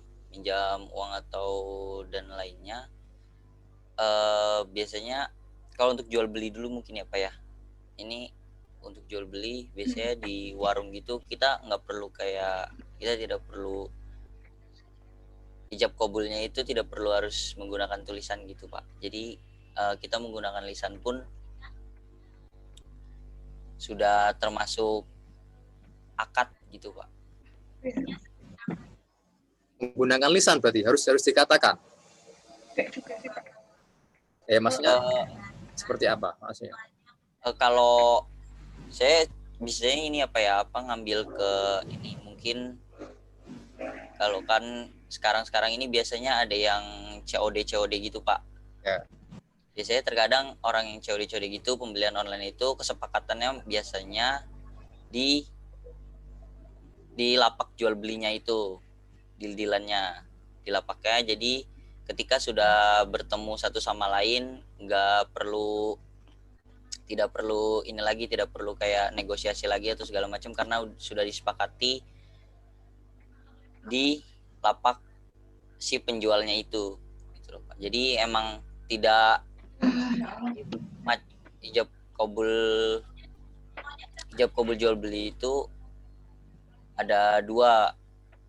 uang atau dan lainnya, biasanya kalau untuk jual beli dulu mungkin ya Pak ya. Ini untuk jual beli biasanya di warung gitu kita nggak perlu kita tidak perlu ijab qabulnya itu tidak perlu harus menggunakan tulisan gitu Pak. Jadi kita menggunakan lisan pun sudah termasuk akad gitu Pak. Menggunakan lisan berarti harus dikatakan. Maksudnya seperti apa maksudnya? Kalau saya biasanya ini ngambil ke ini mungkin kalau kan sekarang ini biasanya ada yang COD gitu Pak. Ya. Biasanya terkadang orang yang COD gitu pembelian online itu kesepakatannya biasanya di lapak jual belinya itu, deal-dealannya di lapaknya. Jadi ketika sudah bertemu satu sama lain tidak perlu kayak negosiasi lagi atau segala macam karena sudah disepakati di lapak si penjualnya itu gitu loh Pak. Jadi emang tidak ijab qabul jual beli itu ada dua.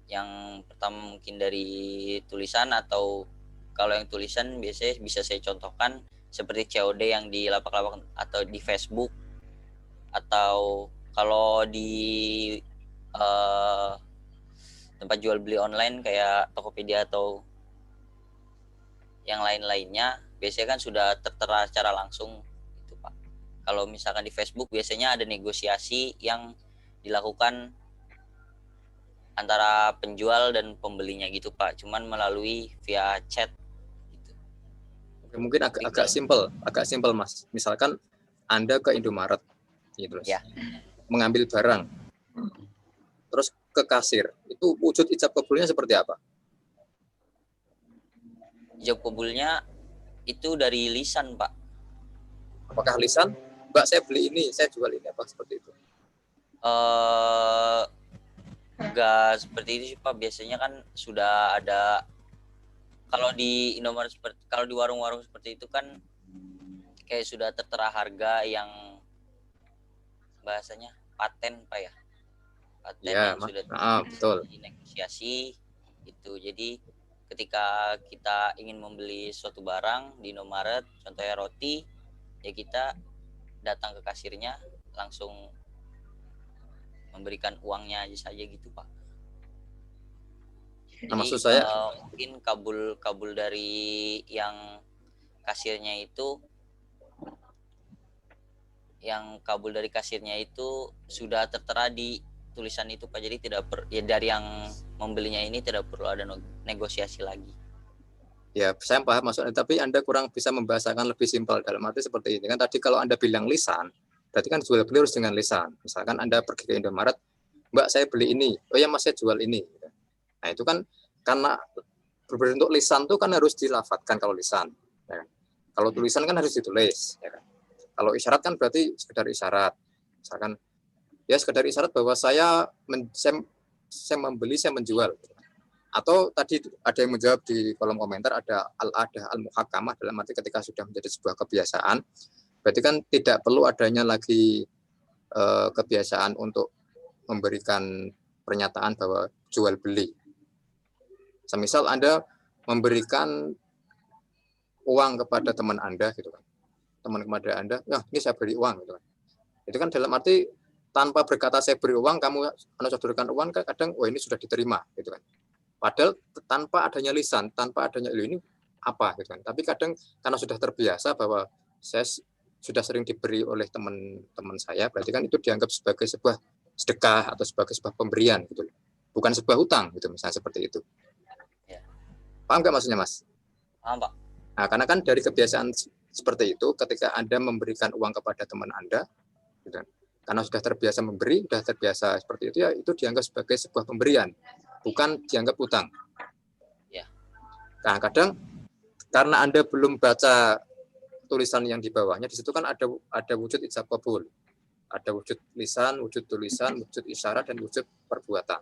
Yang pertama mungkin dari tulisan, atau kalau yang tulisan biasanya bisa saya contohkan seperti COD yang di lapak-lapak atau di Facebook, atau kalau di tempat jual beli online kayak Tokopedia atau yang lain-lainnya biasanya kan sudah tertera secara langsung gitu Pak. Kalau misalkan di Facebook biasanya ada negosiasi yang dilakukan antara penjual dan pembelinya gitu Pak, cuman melalui via chat gitu. Mungkin agak simpel Mas. Misalkan Anda ke Indomaret gitu ya. Mengambil barang. Terus ke kasir. Itu wujud ijab qabulnya seperti apa? Ijab qabulnya itu dari lisan, Pak. Apakah lisan? Mbak, saya beli ini, saya jual ini, apa seperti itu? Enggak seperti itu sih, Pak. Biasanya kan sudah ada, kalau di Indomaret kalau di warung-warung seperti itu kan kayak sudah tertera harga yang bahasanya paten, Pak ya. Paten ya, yang sudah betul. Dinegosiasi itu. Jadi ketika kita ingin membeli suatu barang di Indomaret, contohnya roti, ya kita datang ke kasirnya langsung memberikan uangnya aja saja gitu, Pak. Jadi, maksud saya mungkin kabul dari yang kasirnya itu, sudah tertera di tulisan itu, Pak. Jadi dari yang membelinya ini tidak perlu ada negosiasi lagi. Ya, saya paham maksudnya, tapi Anda kurang bisa membahasakan lebih simpel dalam arti seperti ini. Kan tadi kalau Anda bilang lisan, berarti kan jual beli harus dengan lisan. Misalkan Anda pergi ke Indomaret, Mbak, saya beli ini. Oh ya Mas, saya jual ini. Nah itu kan karena berbentuk lisan itu kan harus dilafatkan kalau lisan. Ya kan? Kalau tulisan kan harus ditulis. Ya kan? Kalau isyarat kan berarti sekedar isyarat. Misalkan ya sekedar isyarat bahwa saya membeli, saya menjual. Atau tadi ada yang menjawab di kolom komentar, ada al-adah al-muhakkamah, dalam arti ketika sudah menjadi sebuah kebiasaan, berarti kan tidak perlu adanya lagi kebiasaan untuk memberikan pernyataan bahwa jual beli. Semisal Anda memberikan uang kepada teman Anda gitu kan. Teman kepada Anda, "Ya, ini saya beri uang," gitu kan. Itu kan dalam arti tanpa berkata saya beri uang, kamu sodorkan uang, kadang ini sudah diterima gitu kan. Padahal tanpa adanya lisan, tanpa adanya ini apa gitu kan. Tapi kadang karena sudah terbiasa bahwa saya sudah sering diberi oleh teman-teman saya, berarti kan itu dianggap sebagai sebuah sedekah atau sebagai sebuah pemberian gitu. Bukan sebuah hutang gitu, misalnya seperti itu. Ya. Paham nggak maksudnya, Mas? Paham, Pak. Nah, karena kan dari kebiasaan seperti itu, ketika Anda memberikan uang kepada teman Anda, gitu, karena sudah terbiasa memberi, sudah terbiasa seperti itu, ya itu dianggap sebagai sebuah pemberian, bukan dianggap utang. Ya. Nah, kadang karena Anda belum baca tulisan yang di bawahnya, di situ kan ada wujud ijab qabul, ada wujud lisan, wujud tulisan, wujud isyarat, dan wujud perbuatan.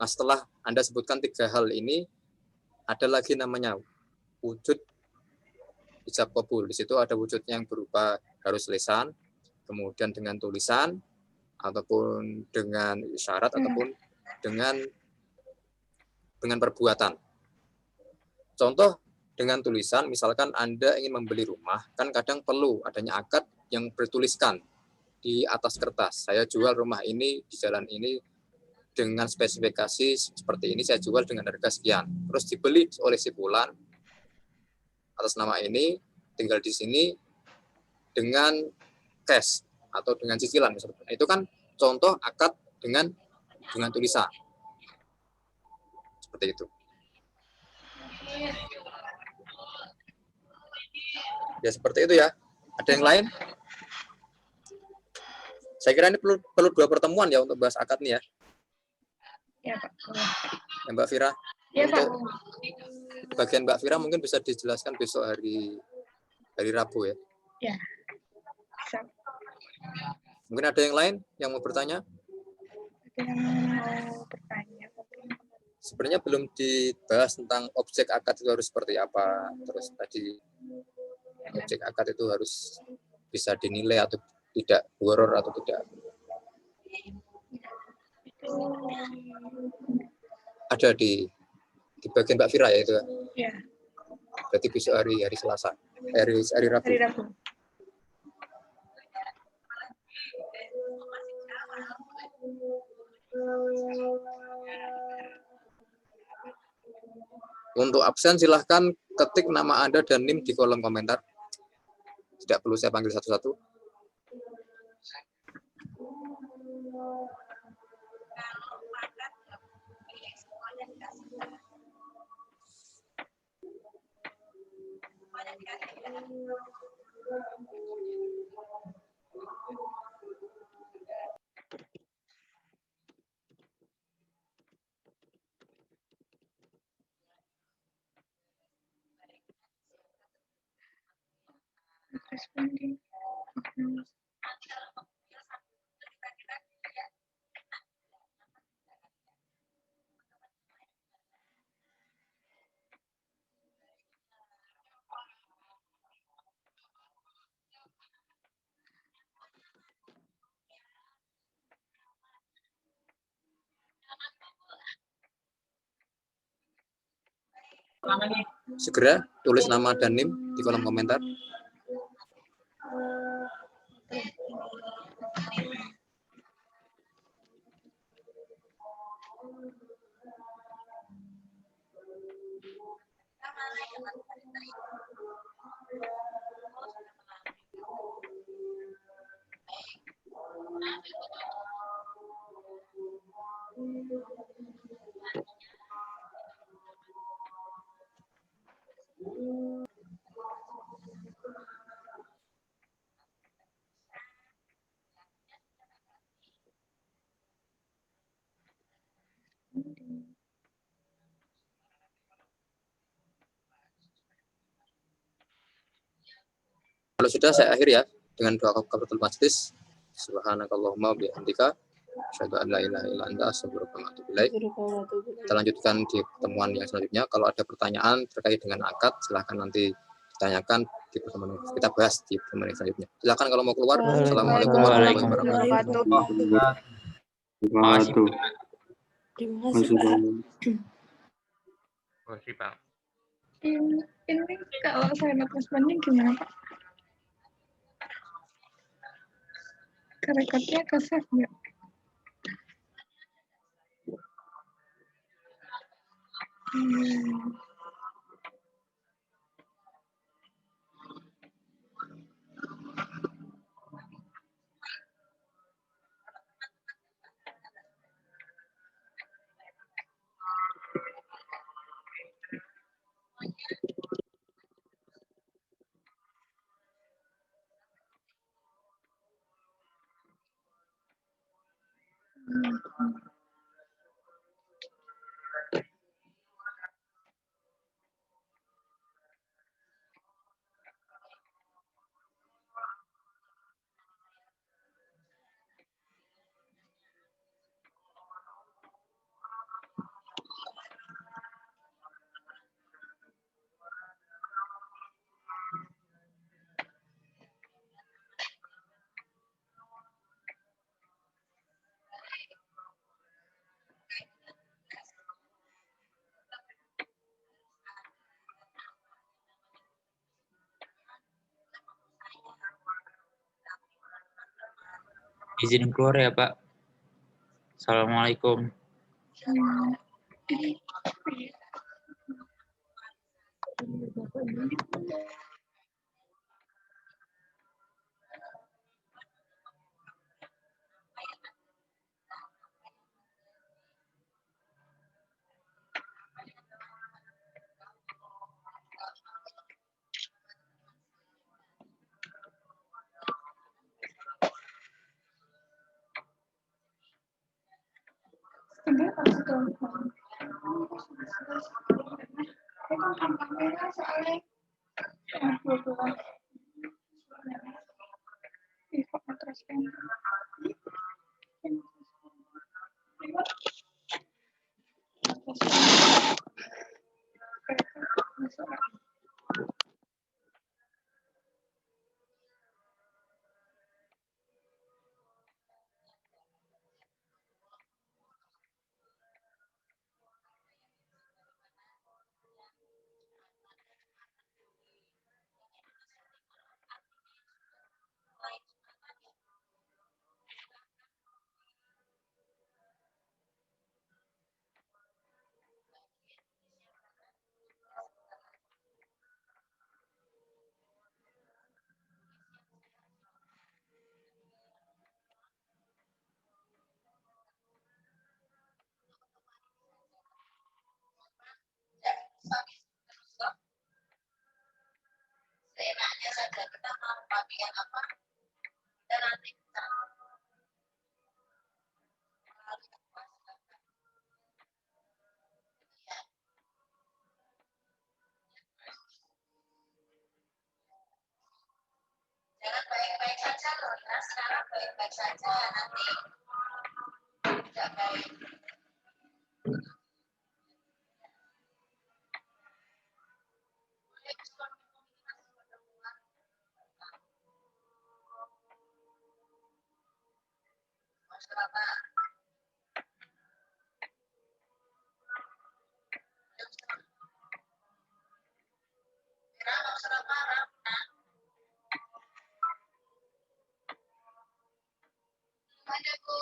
Nah, setelah Anda sebutkan 3 hal ini, ada lagi namanya wujud ijab qabul. Di situ ada wujud yang berupa harus lisan, kemudian dengan tulisan, ataupun dengan isyarat, ataupun dengan perbuatan. Contoh dengan tulisan, misalkan Anda ingin membeli rumah, kan kadang perlu adanya akad yang bertuliskan di atas kertas. Saya jual rumah ini di jalan ini dengan spesifikasi seperti ini, saya jual dengan harga sekian. Terus dibeli oleh si fulan atas nama ini, tinggal di sini dengan cash atau dengan cicilan misalnya. Itu kan contoh akad dengan tulisan. Seperti itu. Ya seperti itu ya. Ada yang lain? Saya kira ini perlu 2 pertemuan ya untuk bahas akad nih ya. Ya, Pak. Ya, Mbak Fira. Ya, Pak. Untuk bagian Mbak Fira mungkin bisa dijelaskan besok hari Rabu ya. Ya. Bisa. Mungkin ada yang lain yang mau bertanya? Ada yang mau bertanya? Sebenarnya belum dibahas tentang objek akad itu harus seperti apa. Terus tadi objek akad itu harus bisa dinilai atau tidak, horor atau tidak. Ada di bagian Mbak Fira ya itu. Ya. Berarti besok hari Selasa, hari Rabu. Hari Rabu. Untuk absen silahkan ketik nama Anda dan NIM di kolom komentar. Tidak perlu saya panggil satu-satu. Responding. Segera tulis nama dan NIM di kolom komentar. Kalau sudah saya akhir ya dengan doa kafaratul majlis. Subhanakallahumma bihamdika asyhadu an la ilaha illa anta astaghfiruka wa atubu ilaik. Kita lanjutkan di pertemuan yang selanjutnya. Kalau ada pertanyaan terkait dengan akad, silahkan nanti ditanyakan di pertemuan kita bahas di pertemuan yang selanjutnya. Silakan kalau mau keluar. Assalamualaikum warahmatullahi wabarakatuh. Terima kasih, Pak. Makasih, Pak. Ini kalau saya notas banding gimana Pak? Rekodnya ke save nggak? Izin keluar ya, Pak. Assalamualaikum. Jangan baik-baik saja loh, ya. Sekarang baik-baik saja, nanti tidak baik. Ada Bu.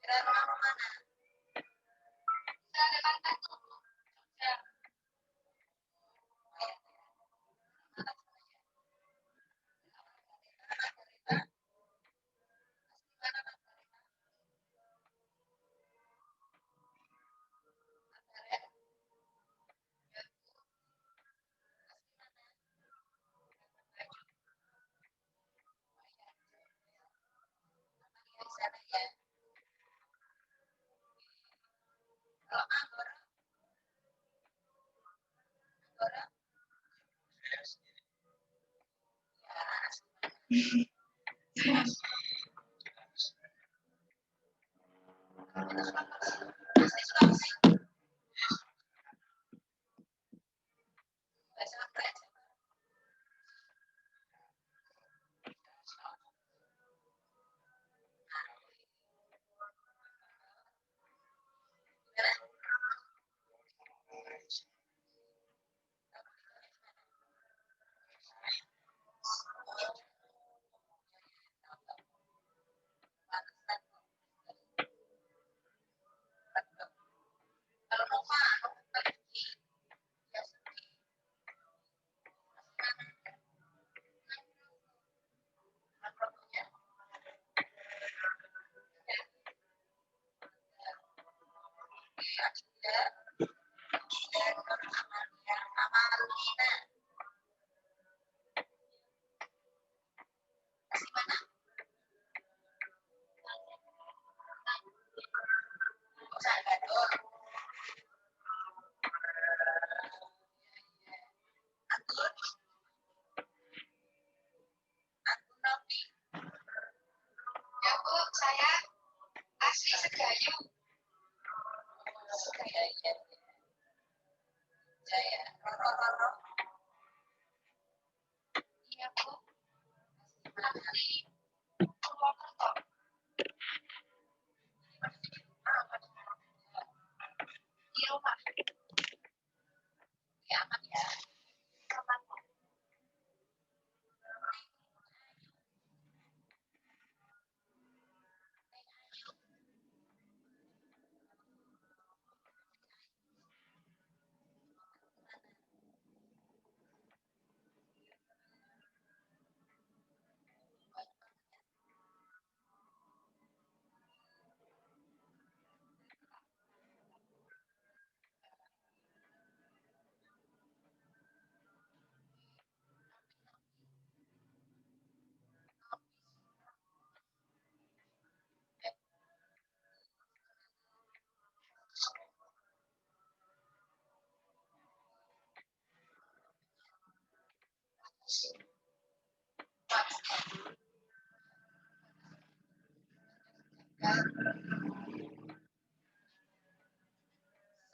Kira rumah mana? Bisa ada kantor tuh. Ya. Di sana ya. Kalau nganggur Ya Bu, saya asli Segayu. Segayu. Saya Roro. Iya Bu. Asli Purwokerto. Di rumah. Ya aman ya. Aman.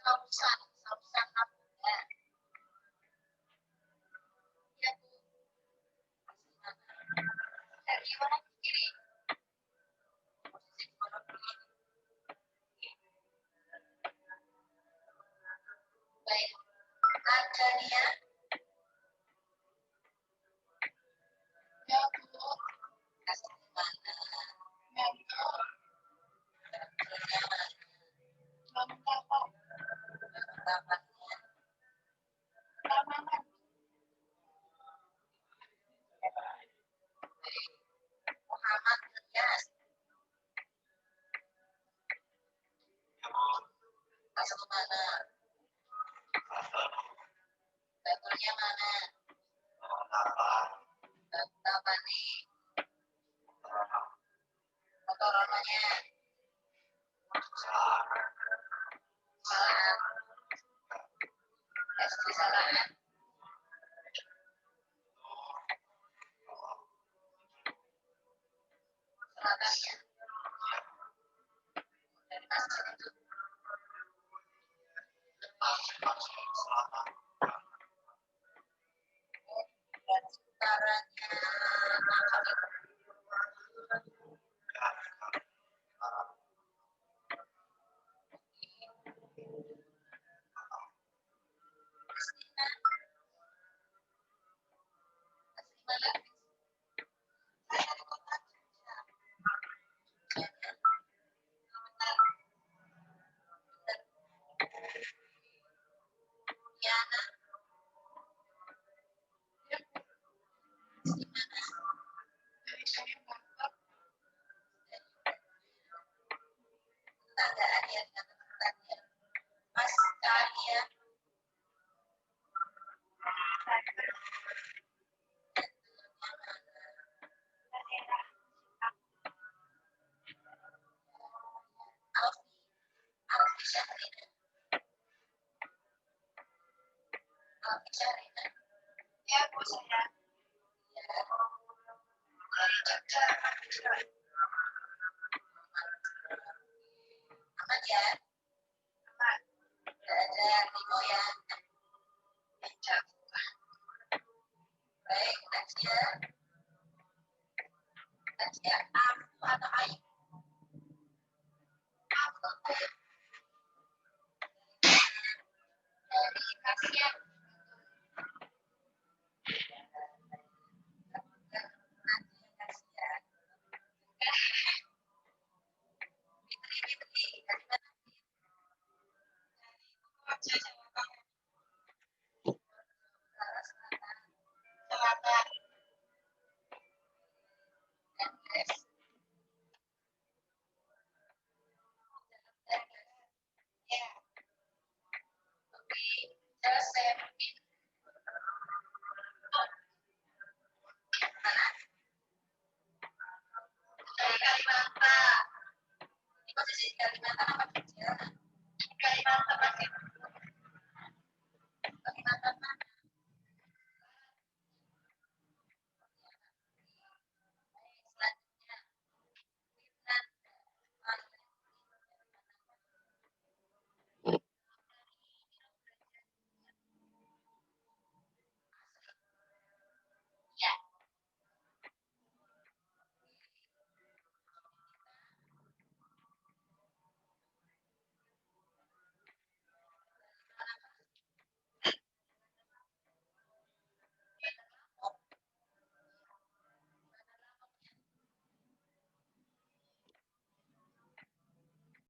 Sausan Nabuda. Ya Bu. Dari mana kiri? Baik. Adania. Ya Bu. Asli mana? Ya Bu. Muhammad Ilyas. Asal mana? Betulnya mana? Betul apa nih? Fotoronanya. Salah. SD salah. Selatannya. Dari masjid itu. Dan utaranya. Mas Alia. Alfi Syahrina. Alfi Syahrina. Ya Bu, saya. Ya. Aman ya? Ada Timo ya. Baik, Nadia. Nadia, aku atau Ayu? Aku. Dari Kasia. Fitri, dari mana?